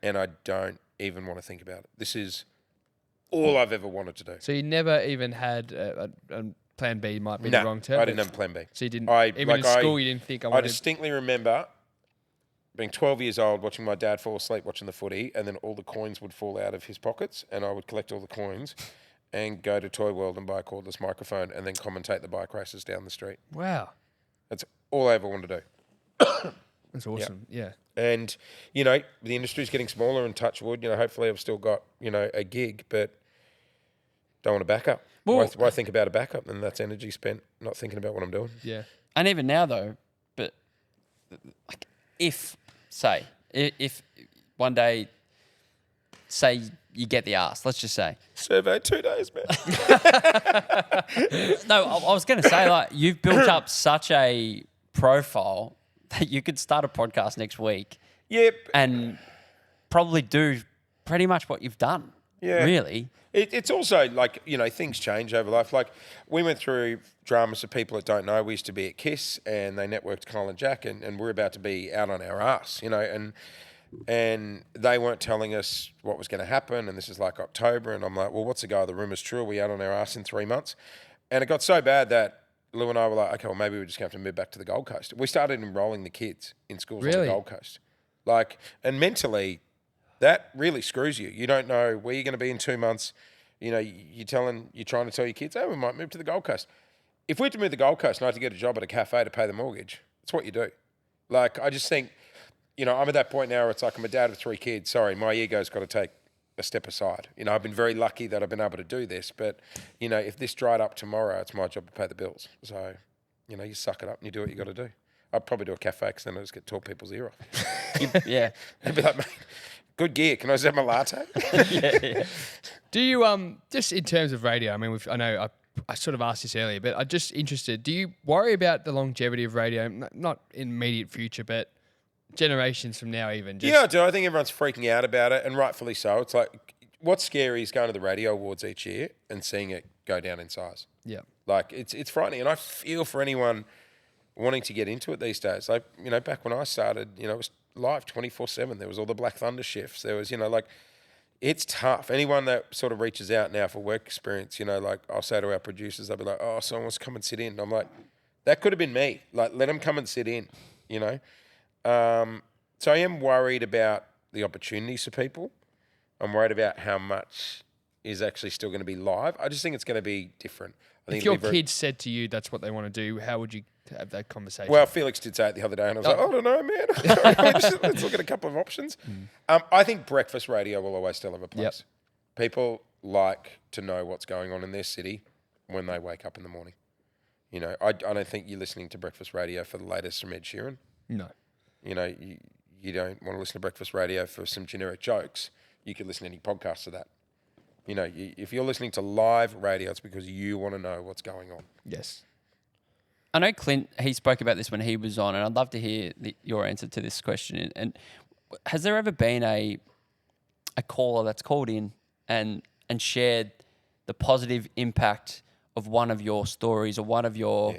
And I don't even want to think about it. This is all I've ever wanted to do. So you never even had a plan B might be No, the wrong term? I didn't have a plan B. So you didn't, I school you didn't think I wanted... I distinctly remember being 12 years old, watching my dad fall asleep watching the footy, and then all the coins would fall out of his pockets, and I would collect all the coins and go to Toy World and buy a cordless microphone and then commentate the bike races down the street. Wow. That's all I ever wanted to do. That's awesome. Yeah. And, the industry's getting smaller, and touch wood, hopefully I've still got, a gig, but don't want a backup. Well, why think about a backup? Then that's energy spent not thinking about what I'm doing. Yeah. and even now though, but if one day, say you get the arse, let's just say. Survey 2 days, man. No, I was going to say, you've built up such a profile that you could start a podcast next week. Yep. And probably do pretty much what you've done. Yeah. Really. It's also things change over life. Like we went through dramas of people that don't know. We used to be at KISS and they networked Kyle and Jack and we're about to be out on our arse, and they weren't telling us what was going to happen. And this is like October. And I'm like, well, what's the go? The rumour's true. Are we out on our arse in 3 months? And it got so bad that Lou and I were like, okay, well, maybe we're just going to have to move back to the Gold Coast. We started enrolling the kids in schools on the Really? Gold Coast. Like, and mentally, that really screws you. You don't know where you're going to be in 2 months. You know, you're trying to tell your kids, oh, we might move to the Gold Coast. If we had to move to the Gold Coast and I had to get a job at a cafe to pay the mortgage, that's what you do. Like, I just think, you know, I'm at that point now where it's like I'm a dad of 3 kids. Sorry, my ego's got to take a step aside. You know, I've been very lucky that I've been able to do this, but, you know, if this dried up tomorrow, it's my job to pay the bills. So, you know, you suck it up and you do what you got to do. I'd probably do a cafe because then I just get tall people's ear off. Yeah. They'd be like, mate, good gear. Can I just have my latte? Yeah. Do you just in terms of radio? I mean, I know I sort of asked this earlier, but I'm just interested. Do you worry about the longevity of radio? Not in immediate future, but generations from now, even. Just Yeah, I do. I think everyone's freaking out about it, and rightfully so. It's like, what's scary is going to the radio awards each year and seeing it go down in size. Yeah. Like, it's frightening, and I feel for anyone wanting to get into it these days. Like, you know, back when I started, you know, it was live 24/7. There was all the Black Thunder shifts. There was, you know, like, it's tough. Anyone that sort of reaches out now for work experience, you know, like, I'll say to our producers, they'll be like, oh, someone wants to come and sit in. And I'm like, that could have been me. Like, let them come and sit in, you know. So I am worried about the opportunities for people. I'm worried about how much is actually still going to be live. I just think it's going to be different. I think If your kids said to you that's what they want to do, how would you have that conversation? Well, Felix did say it the other day, and I was like, I don't know, man. Let's look at a couple of options. I think breakfast radio will always still have a place. Yep. People like to know what's going on in their city when they wake up in the morning. You know, I don't think you're listening to breakfast radio for the latest from Ed Sheeran. No. You know, you don't want to listen to breakfast radio for some generic jokes. You could listen to any podcast of that. You know, if you're listening to live radio, it's because you want to know what's going on. Yes. I know Clint, he spoke about this when he was on, and I'd love to hear your answer to this question. And has there ever been a caller that's called in and shared the positive impact of one of your stories or one of your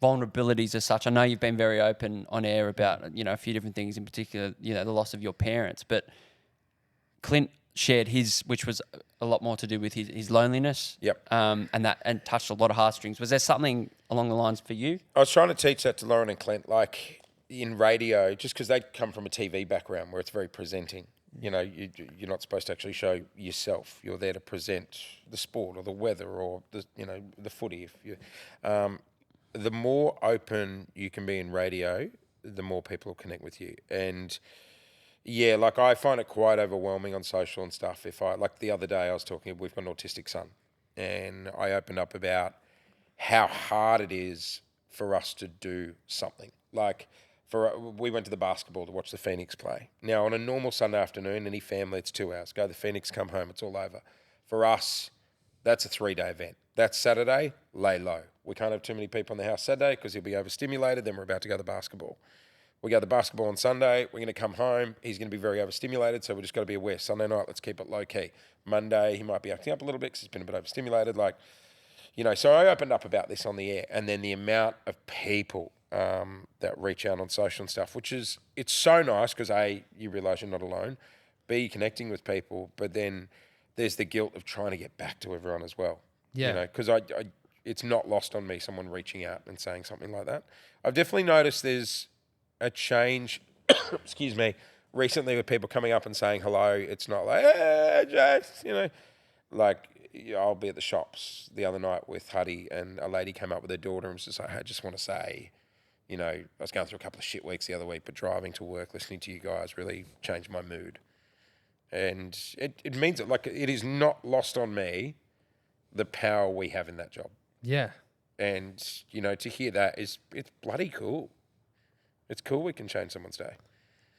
vulnerabilities as such? I know you've been very open on air about, you know, a few different things, in particular, you know, the loss of your parents, but Clint shared his, which was a lot more to do with his loneliness. Yep. And touched a lot of heartstrings. Was there something along the lines for you? I was trying to teach that to Lauren and Clint, like in radio, just because they come from a TV background where it's very presenting. You know, you're not supposed to actually show yourself. You're there to present the sport or the weather or the footy. If you, the more open you can be in radio, the more people will connect with you. And yeah, like I find it quite overwhelming on social and stuff. If like the other day I was talking, we've got an autistic son, and I opened up about how hard it is for us to do something. Like we went to the basketball to watch the Phoenix play. Now on a normal Sunday afternoon, any family, it's 2 hours. Go to the Phoenix, come home, it's all over. For us, that's a 3-day event. That's Saturday, lay low. We can't have too many people in the house Saturday because he'll be overstimulated. Then we're about to go to the basketball. We go to the basketball on Sunday. We're going to come home. He's going to be very overstimulated, so we just got to be aware. Sunday night, let's keep it low key. Monday, he might be acting up a little bit because he's been a bit overstimulated. Like, you know, so I opened up about this on the air, and then the amount of people that reach out on social and stuff, which is, it's so nice because A, you realise you're not alone. B, you're connecting with people, but then there's the guilt of trying to get back to everyone as well. Yeah. You know, because it's not lost on me, someone reaching out and saying something like that. I've definitely noticed there's a change, excuse me, recently with people coming up and saying hello. It's not like, hey, Jase, you know, like I'll be at the shops the other night with Huddy, and a lady came up with her daughter and was just like, hey, I just want to say, you know, I was going through a couple of shit weeks the other week, but driving to work, listening to you guys really changed my mood. And it means that, like, it is not lost on me the power we have in that job. Yeah. And, you know, to hear that it's bloody cool. It's cool we can change someone's day.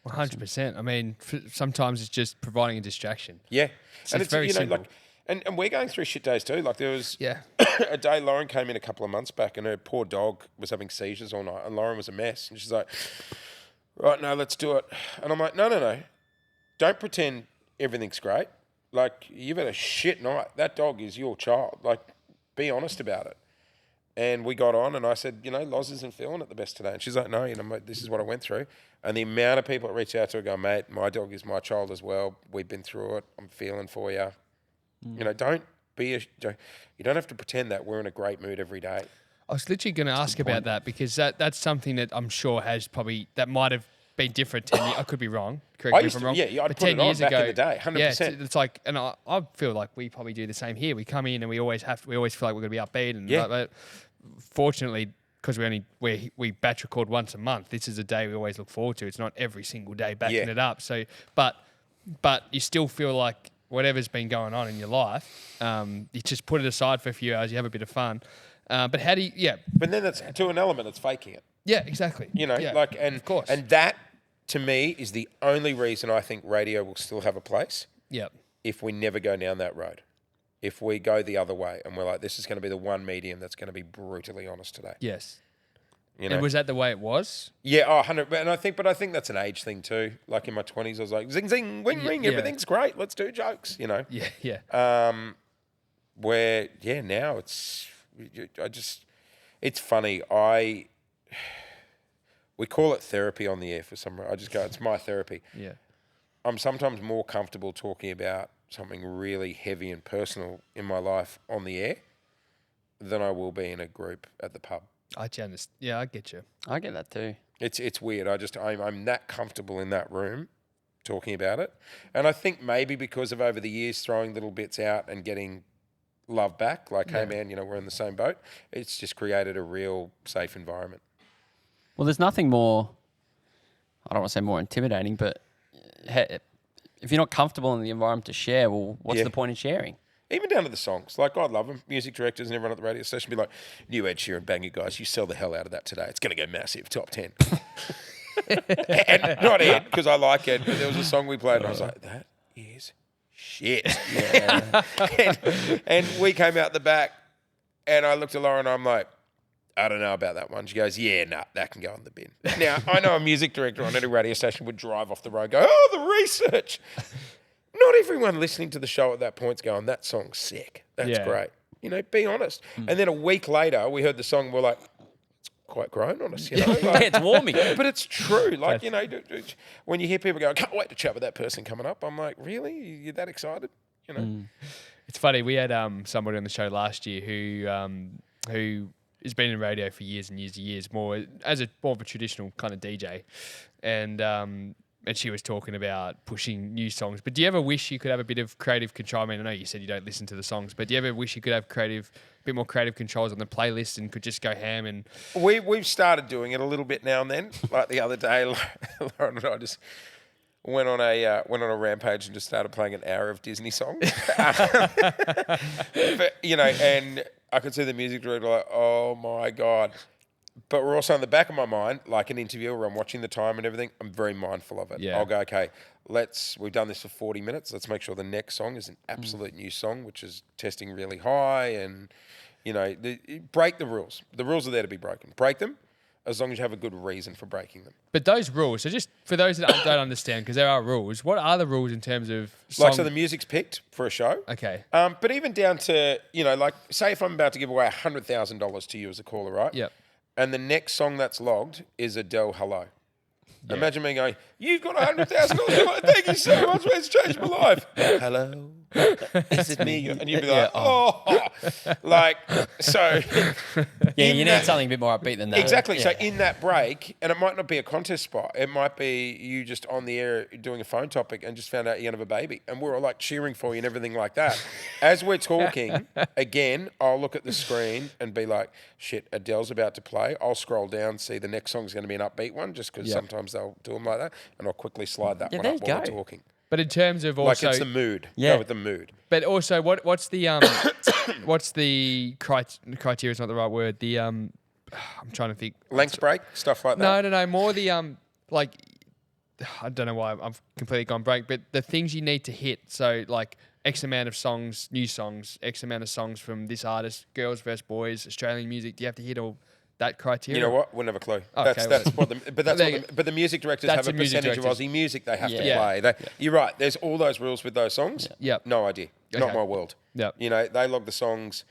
100%. I mean, sometimes it's just providing a distraction. Yeah. And it's very simple. like, and we're going through shit days too. Like there was Yeah. a day Lauren came in a couple of months back and her poor dog was having seizures all night and Lauren was a mess. And she's like, right, no, let's do it. And I'm like, no. Don't pretend everything's great. Like, you've had a shit night. That dog is your child. Like, be honest about it. And we got on and I said, you know, Loz isn't feeling it the best today. And she's like, no, you know, mate, this is what I went through. And the amount of people that reach out to her go, mate, my dog is my child as well. We've been through it. I'm feeling for you. You know, don't you don't have to pretend that we're in a great mood every day. I was literally going to ask about that because that's something that I'm sure that might have been different 10 years. I could be wrong. Correct me if I'm wrong. Yeah, I'd but put 10 it on years back ago, in the day, 100%. Yeah, it's like, and I feel like we probably do the same here. We come in and we always feel like we're going to be upbeat. And but fortunately, because we batch record once a month, this is a day we always look forward to. It's not every single day backing it up. So, but you still feel like whatever's been going on in your life, you just put it aside for a few hours. You have a bit of fun. But how do you? Yeah. But then that's to an element. It's faking it. Yeah, exactly. Of course. And that to me is the only reason I think radio will still have a place. Yep. If we never go down that road. If we go the other way and we're like, this is going to be the one medium that's going to be brutally honest today. Yes. And was that the way it was? Yeah, 100. And I think that's an age thing too. Like in my 20s, I was like, zing, zing, wing, ring, everything's great. Let's do jokes, Yeah, yeah. Now it's funny. We call it therapy on the air for some reason. I just go, it's my therapy. Yeah. I'm sometimes more comfortable talking about something really heavy and personal in my life on the air than I will be in a group at the pub. I understand. Yeah, I get you. I get that too. It's weird. I'm that comfortable in that room talking about it. And I think maybe because of over the years throwing little bits out and getting love back, like, hey man, we're in the same boat, it's just created a real safe environment. Well, there's nothing more, I don't want to say more intimidating, but if you're not comfortable in the environment to share, well, what's the point in sharing? Even down to the songs. Like, God love them. Music directors and everyone at the radio station be like, new Ed Sheeran banger, guys. You sell the hell out of that today. It's going to go massive, top 10. And not Ed, because I like Ed, but there was a song we played and I was like, that is shit. and we came out the back and I looked at Laura and I'm like, I don't know about that one. She goes, that can go in the bin. Now, I know a music director on any radio station would drive off the road and go, the research. Not everyone listening to the show at that point's going, that song's sick. That's great. Be honest. And then a week later, we heard the song and we're like, it's quite grown on us, it's warming. But it's true. Like, when you hear people go, I can't wait to chat with that person coming up, I'm like, really? You're that excited? It's funny. We had somebody on the show last year who has been in radio for years and years and years, more of a traditional kind of DJ, and she was talking about pushing new songs. But do you ever wish you could have a bit of creative control? I mean, I know you said you don't listen to the songs, but do you ever wish you could have a bit more creative controls on the playlist and could just go ham? And we've started doing it a little bit now and then. Like the other day, Lauren and I just went on a rampage and just started playing an hour of Disney songs. But, and I could see the music director like, oh my God. But we're also in the back of my mind, like an interview where I'm watching the time and everything, I'm very mindful of it. Yeah. I'll go, okay, we've done this for 40 minutes. Let's make sure the next song is an absolute new song, which is testing really high and, break the rules. The rules are there to be broken. Break them as long as you have a good reason for breaking them. But those rules, so just for those that don't understand, because there are rules, what are the rules in terms of song? Like, so the music's picked for a show. Okay. But even down to, like, say if I'm about to give away $100,000 to you as a caller, right? Yep. And the next song that's logged is Adele Hello. Yeah. Imagine me going, you've got $100,000. Thank you so much. It's changed my life. Hello. Is it me? And you'd be like, like, so. Yeah, you need something a bit more upbeat than that. Exactly. Yeah. So in that break, and it might not be a contest spot, it might be you just on the air doing a phone topic and just found out you're going to have a baby. And we're all like cheering for you and everything like that. As we're talking, again, I'll look at the screen and be like, shit, Adele's about to play. I'll scroll down, see the next song's going to be an upbeat one, just because sometimes they'll do them like that. And I'll quickly slide that one up while we're talking. But in terms of also, like, it's the mood. Go with the mood. But also, what's the what's the criteria? Is not the right word. The I'm trying to think. Length break, stuff like that. No. More the like, I don't know why I've completely gone break. But the things you need to hit. So like X amount of songs, new songs, X amount of songs from this artist, girls versus boys, Australian music. Do you have to hit all that criteria? You know what? Wouldn't have a clue. Okay, that's what but the music directors have a percentage of Aussie music they have to play. You're right. There's all those rules with those songs. Yeah. No idea. Okay. Not my world. Yeah. They log the songs.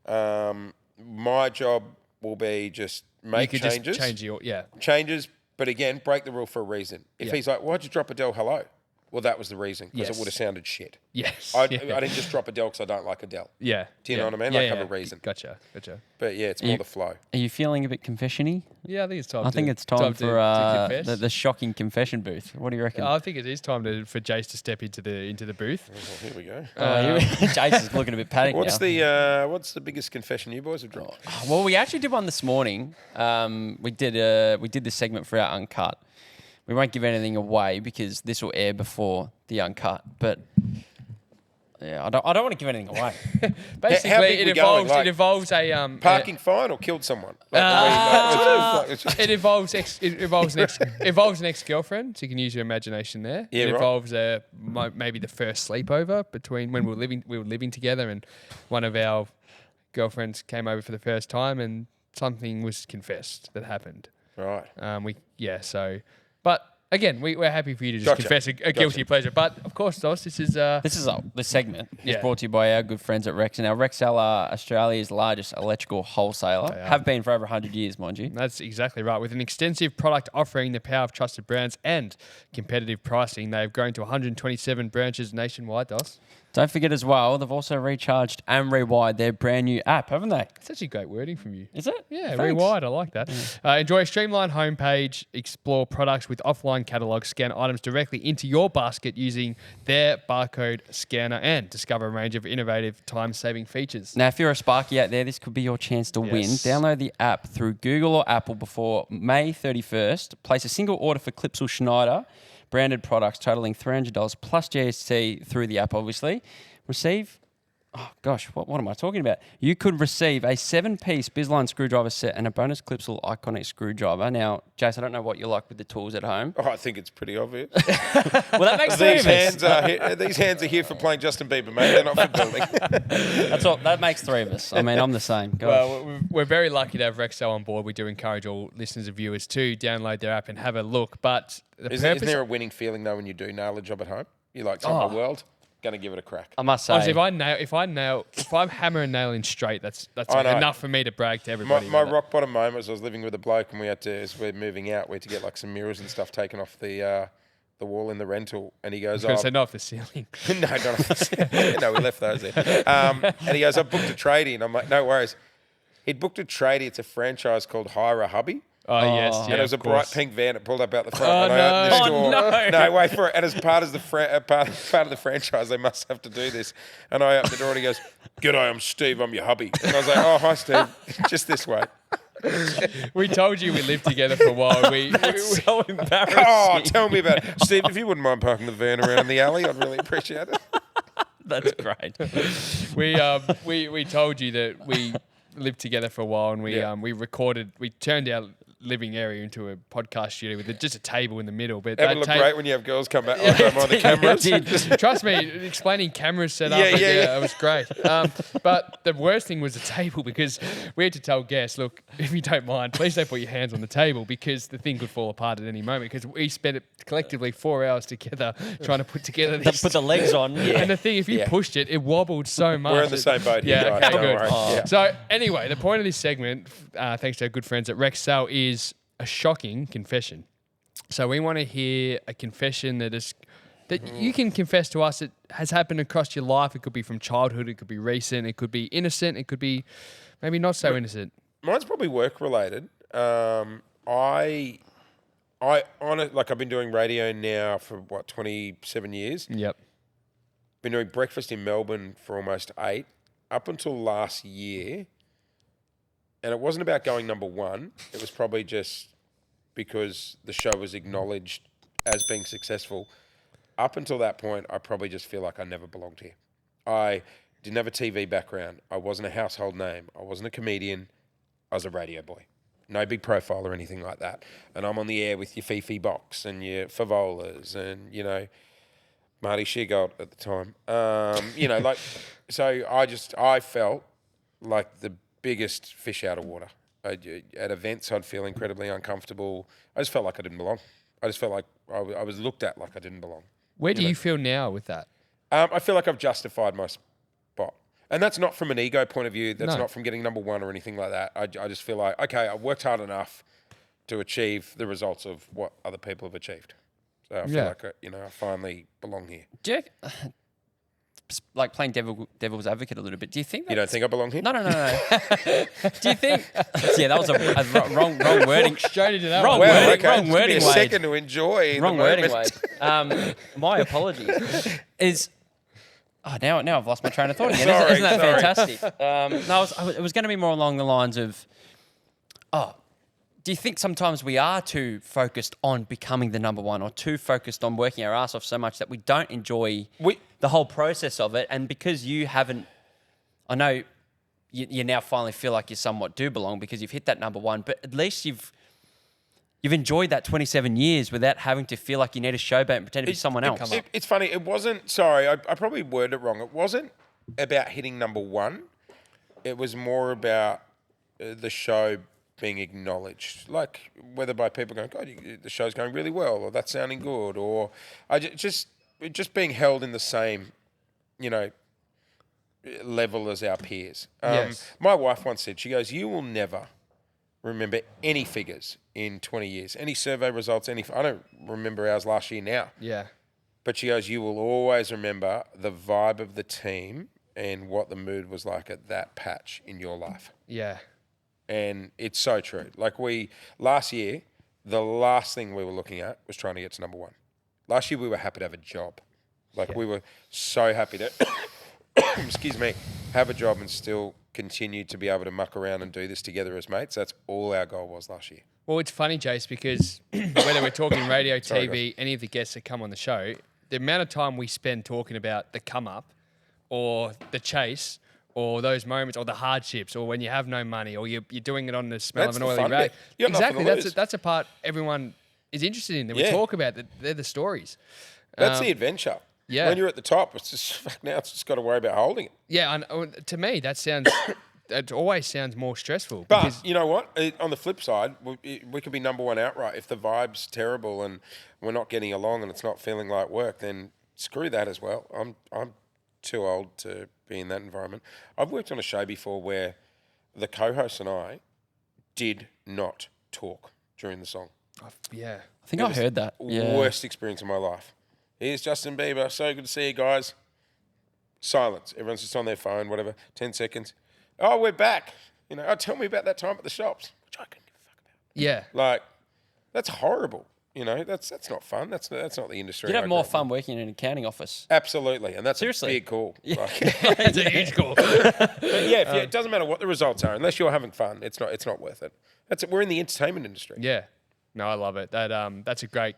My job will be just make changes. Changes, Changes, but again, break the rule for a reason. If he's like, why'd you drop Adele Hello? Well, that was the reason, because Yes. it would have sounded shit. Yes. I didn't just drop Adele because I don't like Adele. Yeah. Do you know what I mean? Yeah, Like, have a reason. Gotcha. But yeah, it's more You- the flow. Are you feeling a bit confession-y? Yeah, I think it's time. I think it's time to for confess. the shocking confession booth. What do you reckon? I think it is time for Jase to step into the booth. Well, here we go. Jase is looking a bit panicked What's now. the biggest confession you boys have dropped? Well, we actually did one this morning. We did this segment for our Uncut. We won't give anything away because this will air before the Uncut. But yeah, I don't want to give anything away. Basically, how big we going? Like, it involves a Parking fine or killed someone? It involves an ex-girlfriend, so you can use your imagination there. Yeah, it right. involves maybe the first sleepover between when we were living together, and one of our girlfriends came over for the first time, and something was confessed that happened. Right. But again, we're happy for you to just Gotcha. confess a guilty pleasure. But of course, Dos, this is This segment is Yeah. brought to you by our good friends at Rex. Now, Rexel are Australia's largest electrical wholesaler. Have been for over 100 years, mind you. That's exactly right. With an extensive product offering, the power of trusted brands, and competitive pricing, they've grown to 127 branches nationwide, Dos. Don't forget as well, they've also recharged and rewired their brand new app, haven't they? It's actually great wording from you. Is it? Yeah, Thanks. rewired. I like that. Enjoy a streamlined homepage, explore products with offline catalogs, scan items directly into your basket using their barcode scanner, and discover a range of innovative time-saving features. Now, if you're a Sparky out there, this could be your chance to win. Yes. Download the app through Google or Apple before May 31st. Place a single order for Clipsal Schneider branded products totaling $300 plus GST through the app, obviously. Receive, what am I talking about? You could receive a 7-piece Bizline screwdriver set and a bonus Clipsal iconic screwdriver. Now, Jace, I don't know what you like with the tools at home. Oh, I think it's pretty obvious. Well, that makes three of us. These hands are here for playing Justin Bieber, mate. They're not for building. That's all. That makes three of us. I mean, I'm the same. Gosh. Well, we're very lucky to have Rexel on board. We do encourage all listeners and viewers to download their app and have a look. But Isn't there a winning feeling, though, when you do nail a job at home? You're like, top of the world, going to give it a crack. I must say, honestly, if I hammer a nail in straight, that's I know. enough for me to brag to everybody. My about it. rock bottom moment was I was living with a bloke and as we're moving out, we had to get like some mirrors and stuff taken off the wall in the rental. And he goes, I was going to say, not off the ceiling. No, we left those there. And he goes, I booked a tradie. And I'm like, no worries. He'd booked a tradie. It's a franchise called Hire a Hubby. Oh, yes. And it was a of bright course. pink van that pulled up out the front. And I opened the door. No, wait for it. And as part of the franchise, they must have to do this. And I opened the door and he goes, "G'day, I'm Steve. I'm your hubby." And I was like, "Oh, hi, Steve. Just this way." We told you we lived together for a while. that's so embarrassing. Oh, tell me about it. Steve, if you wouldn't mind parking the van around the alley, I'd really appreciate it. That's great. we told you that we lived together for a while, and we turned our living area into a podcast studio with just a table in the middle. But That would look great when you have girls come back on the cameras. Trust me, explaining cameras set up. It was great. But the worst thing was the table, because we had to tell guests, look, if you don't mind, please don't put your hands on the table, because the thing could fall apart at any moment, because we spent it collectively 4 hours together trying to put together this. Put the legs on. And the thing, if you pushed it, it wobbled so much. We're in the same boat here. Yeah, guys, okay, don't good. worry. Yeah. So anyway, the point of this segment, thanks to our good friends at Rexel, is a shocking confession. So we want to hear a confession that you can confess to us. It has happened across your life. It could be from childhood. It could be recent. It could be innocent. It could be maybe not so innocent. Mine's probably work related. I've been doing radio now for 27 years. Yep. Been doing breakfast in Melbourne for almost 8. Up until last year, and it wasn't about going number one. It was probably just because the show was acknowledged as being successful. Up until that point, I probably just feel like I never belonged here. I didn't have a TV background. I wasn't a household name. I wasn't a comedian. I was a radio boy. No big profile or anything like that. And I'm on the air with your Fifi Box and your Favolas and, Marty Sheargold at the time. So I felt like the biggest fish out of water. At events, I'd feel incredibly uncomfortable. I just felt like I didn't belong. I just felt like I was looked at like I didn't belong. Where do you feel now with that? I feel like I've justified my spot. And that's not from an ego point of view. That's No. not from getting number one or anything like that. I just feel like, okay, I've worked hard enough to achieve the results of what other people have achieved. So I feel like, I finally belong here. Do you, like playing devil's advocate a little bit, do you think You don't think I belong here? No. Do you think... Yeah, that was a wrong wording. Straight into that Wrong one. Well, wording, okay. wrong Just give me wording, a Wade. second to enjoy Wrong the wording, moment. Wade. My apologies. Now I've lost my train of thought again. Sorry, Isn't that fantastic? No, it was going to be more along the lines of, do you think sometimes we are too focused on becoming the number one, or too focused on working our ass off so much that we don't enjoy the whole process of it? And because you haven't, I know you now finally feel like you somewhat do belong because you've hit that number one, but at least you've enjoyed that 27 years without having to feel like you need a showboat and pretend to be someone else. It's funny. It wasn't. Sorry, I probably worded it wrong. It wasn't about hitting number one. It was more about the show being acknowledged, like whether by people going, "God, the show's going really well," or "That's sounding good," or just being held in the same, level as our peers. Yes. My wife once said, she goes, "You will never remember any figures in 20 years, any survey results, I don't remember ours last year now." Yeah. But she goes, "You will always remember the vibe of the team and what the mood was like at that patch in your life." Yeah. And it's so true. Like last year, the last thing we were looking at was trying to get to number one. Last year, we were happy to have a job. We were so happy to, excuse me, have a job and still continue to be able to muck around and do this together as mates. That's all our goal was last year. Well, it's funny, Jase, because whether we're talking radio, TV, any of the guests that come on the show, the amount of time we spend talking about the come up or the chase or those moments or the hardships or when you have no money or you're doing it on the smell That's of an the oily fun rag. bit. You got nothing Exactly. to lose. That's a part everyone is interested in that we Yeah. talk about. They're the stories. That's the adventure. yeah. When you're at the top, it's just, now it's just got to worry about holding it. Yeah, and to me, that sounds... It always sounds more stressful. But because, you know what? On the flip side, we could be number one outright. If the vibe's terrible and we're not getting along and it's not feeling like work, then screw that as well. I'm too old to be in that environment. I've worked on a show before where the co-host and I did not talk during the song. yeah. I think I heard that. Yeah. Worst experience of my life. Here's Justin Bieber. So good to see you guys. Silence. Everyone's just on their phone, whatever. 10 seconds. "Oh, we're back. Tell me about that time at the shops," which I couldn't give a fuck about. Yeah. Like, that's horrible. That's not fun. That's not the industry. You'd have I more grew up fun working in an accounting office. in. Absolutely, and that's Seriously. a big call. Yeah. Like, It's a huge call. but yeah, it doesn't matter what the results are, unless you're having fun. It's not worth it. We're in the entertainment industry. Yeah. No, I love it. That's a great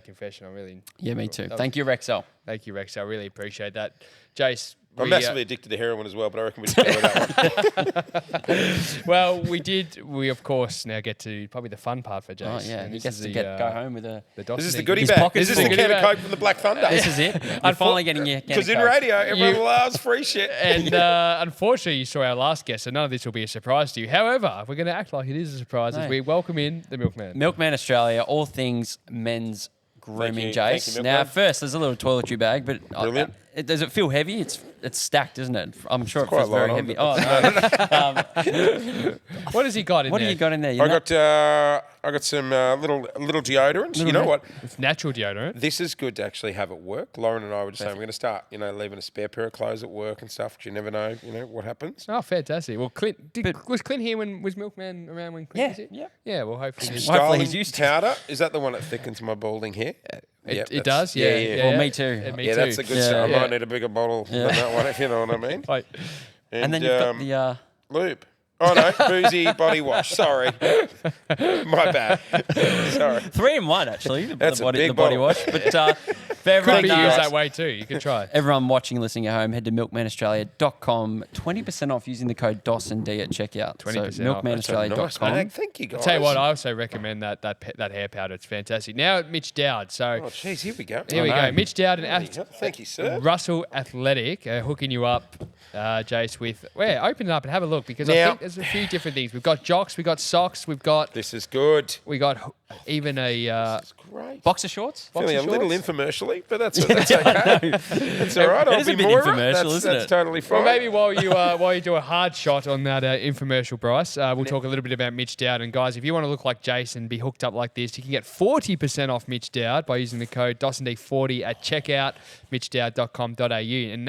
confession. I really Yeah, me too. Thank you, Rexel. thank you, Rex. I really appreciate that. Jase, I'm massively addicted to heroin as well, but I reckon we just go with that one. well, we of course now get to probably the fun part for Jase. Oh yeah, And he this gets is to the, go home with a. The This is the dos&d. goodie His bag. pockets Is this full. the can of Goodie bag. Coke from the Black Thunder? This is it. You're finally getting your. Because in radio, everyone loves free shit. And unfortunately, you saw our last guest, so none of this will be a surprise to you. However, we're going to act like it is a surprise as No. we welcome in the Milkman. Milkman Australia, all things men's grooming, you. Jase. Thank you, Now, Milkman. first, there's a little toiletry bag, but Brilliant. Does it feel heavy? It's stacked, isn't it? I'm sure it quite feels very light on, heavy. but- Oh no! What has he got in What there? have you got in there? I got some little deodorants. You know what? It's natural deodorant. This is good to actually have at work. Lauren and I were just saying we're going to start, leaving a spare pair of clothes at work and stuff. 'Cause you never know, what happens. Oh, fantastic. Well, Clint, was Clint here was Milkman around when Clint was here? Yeah. Yeah, well, hopefully. Hopefully Styling he's used to powder. Is that the one that thickens my balding hair? It does, yeah. Well, me too. Yeah, me Yeah, too. that's a good Yeah. start. I Yeah. might need a bigger bottle than that one, if you know what I mean. Like, And then you've got the. lube. Oh no, boozy body wash. Sorry, my bad. Sorry. 3-in-1 actually. That's a the big body bottle. wash. But for could everyone, be you, used guys. that way too. You could try. everyone watching, listening at home, head to milkmanaustralia.com. 20% off using the code dos&d at checkout. 20% So off. That's Nice, milkmanaustralia.com. man. Thank you, guys. Tell you what, I also recommend that hair powder. It's fantastic. Now, Mitch Dowd. So Oh, jeez, here we go. here we I know. go. Mitch Dowd and Thank you, sir. Russell Athletic hooking you up Jase, open it up and have a look because I Now- think there's a few different things. We've got jocks, we've got socks, we've got This is good. even a Great. Boxer shorts? Feeling a boxer little shorts? infomercially, but that's okay. That's all right. It I'll is a be bit more of it. infomercial, isn't That's it? totally fine. Well, maybe while you do a hard shot on that infomercial, Bryce, we'll talk a little bit about Mitch Dowd. And guys, if you want to look like Jason and be hooked up like this, you can get 40% off Mitch Dowd by using the code dos&d40 at checkout, mitchdowd.com.au, and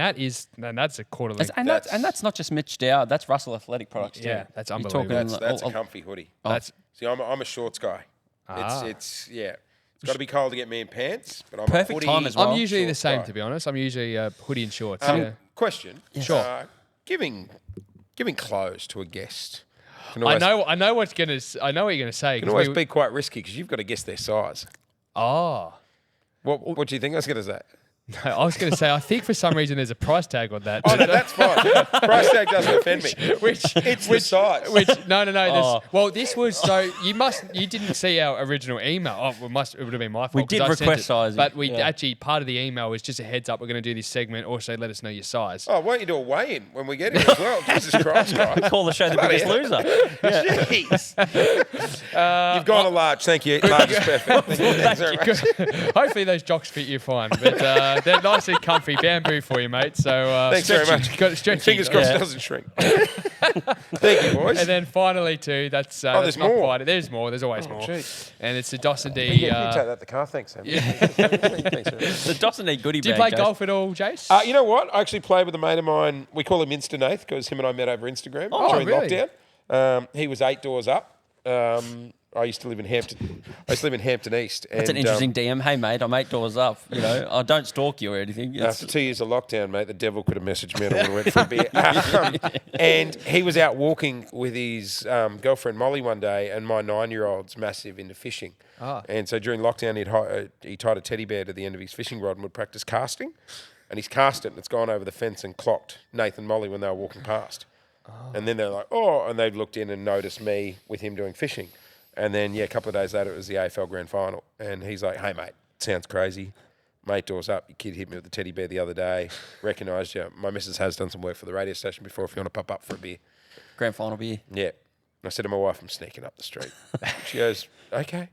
that's a quarterly. And that's not just Mitch Dowd. That's Russell Athletic products too. Yeah, that's You're unbelievable. talking That's a comfy hoodie. That's See, I'm a shorts guy. It's got to be cold to get me in pants, but I'm Perfect a hoodie, time as well. I'm usually the shorts same, guy. to be honest. I'm usually hoodie and shorts. Question. Sure. Giving clothes to a guest. I know what you're gonna say. Can always be quite risky because you've got to guess their size. Oh. What do you think I was going to say? No, I was going to say, I think for some reason there's a price tag on that. Oh, no, that's fine. Price tag doesn't offend me. It's the size. No. Well, this was you didn't see our original email. Oh, it would have been my fault. We did 'cause I sent request it. sizing, but we yeah. actually part of the email was just a heads up. We're going to do this segment. Also, let us know your size. Oh, why don't you do a weigh-in when we get here as well? Jesus Christ, guys. Call the show the biggest loser. Jeez. You've gone a large. Thank you. Large is perfect. Thanks very much. Hopefully those jocks fit you fine, but they're nice and comfy, bamboo for you, mate. So Thanks very stretchy. much. Got it stretchy. Fingers crossed it doesn't shrink. Thank you, boys. And then finally, too, that's there's not more. quite it. There's more. There's always more. Jeez. And it's the dos&d. You take that to the car. Thanks, Sam. Thanks very much. The dos&d goodie Do you bag. play Jase. golf at all, Jase? You know what? I actually played with a mate of mine. We call him Instant Eighth because him and I met over Instagram during really? lockdown. He was 8 doors up. I used to live in Hampton. East. That's an interesting DM. Hey, mate, I'm 8 doors up. You know, I don't stalk you or anything. After 2 years of lockdown, mate, the devil could have messaged me and I would have went for a beer. And he was out walking with his girlfriend Molly one day, and my 9-year-old's massive into fishing. And so during lockdown, he tied a teddy bear to the end of his fishing rod and would practice casting. And he's cast it, and it's gone over the fence and clocked Nathan and Molly when they were walking past. And then they're like, oh, and they'd looked in and noticed me with him doing fishing. And then, a couple of days later, it was the AFL Grand Final. And he's like, hey, mate, sounds crazy. Mate, doors up. Your kid hit me with the teddy bear the other day. Recognised you. My missus has done some work for the radio station before if you want to pop up for a beer. Grand final beer. Yeah. And I said to my wife, I'm sneaking up the street. She goes, okay.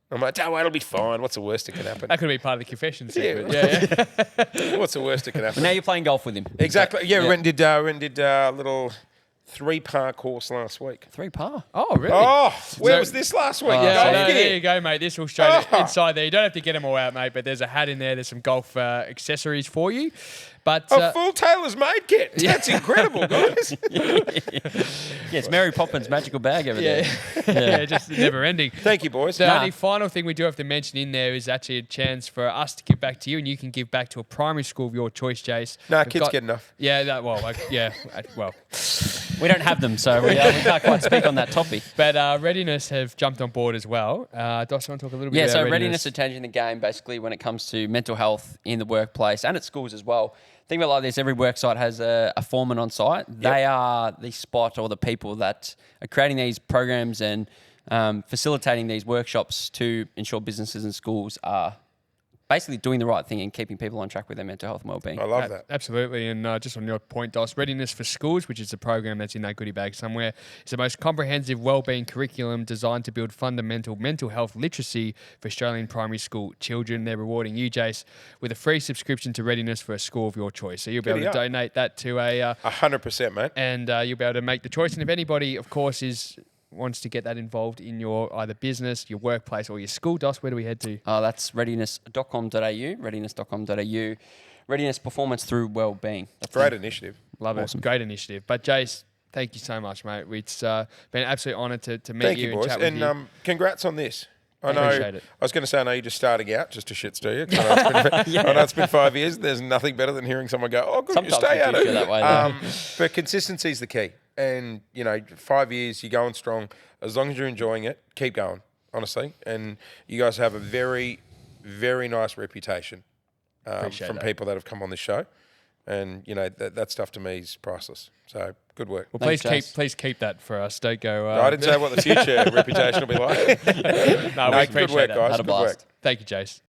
I'm like, don't worry, it'll be fine. What's the worst that can happen? That could be part of the confession segment. Yeah. Yeah. What's the worst that can happen? But now you're playing golf with him. Exactly. Yeah, we went and did a little 3-par course last week. 3 par. Oh, really? Oh, where was this last week? Yeah, Golf no, gear. there you go, mate. This will show you inside there. You don't have to get them all out, mate, but there's a hat in there. There's some golf accessories for you. But A full tailor's made kit. That's incredible, guys. Yeah, it's Mary Poppins' magical bag over there. yeah, just never ending. Thank you, boys. The only final thing we do have to mention in there is actually a chance for us to give back to you, and you can give back to a primary school of your choice, Jase. Nah, We've kids got- get enough. Yeah, well. We don't have them, so we can't quite speak on that topic. But Readiness have jumped on board as well. Dos, you want to talk a little bit Yeah, about so Readiness are changing the game basically when it comes to mental health in the workplace and at schools as well. Think about it like this, every work site has a foreman on site. They are the spot or the people that are creating these programs and facilitating these workshops to ensure businesses and schools are basically doing the right thing and keeping people on track with their mental health and well-being. I love that. Absolutely. And just on your point, Dos, Readiness for Schools, which is a program that's in that goodie bag somewhere, is the most comprehensive wellbeing curriculum designed to build fundamental mental health literacy for Australian primary school children. They're rewarding you, Jase, with a free subscription to Readiness for a school of your choice. So you'll be able to donate that to 100%, mate. and you'll be able to make the choice. And if anybody, of course, wants to get that involved in your either business, your workplace, or your school, Dos, where do we head to? That's readiness.com.au, Readiness performance through well-being. That's Great initiative. Love it. Great initiative. But Jase, thank you so much, mate. It's been an absolute honour to meet Thank you you, and boys. chat with you. And congrats on this. I Appreciate it. was going to say, I know you're just starting out, just to shit stir you. 'Cause I know it's been 5 years. There's nothing better than hearing someone go, oh, good, Sometimes you stay we at do it. feel that way, though. But consistency is the key. And, 5 years, you're going strong. As long as you're enjoying it, keep going, honestly. And you guys have a very, very nice reputation from people that have come on this show. And, that stuff to me is priceless. So, good work. Well, Thanks, please keep that for us. Don't go. I didn't say what the future reputation will be like. No, we Good appreciate work, that. guys. Had a Good work. blast. Thank you, Jase.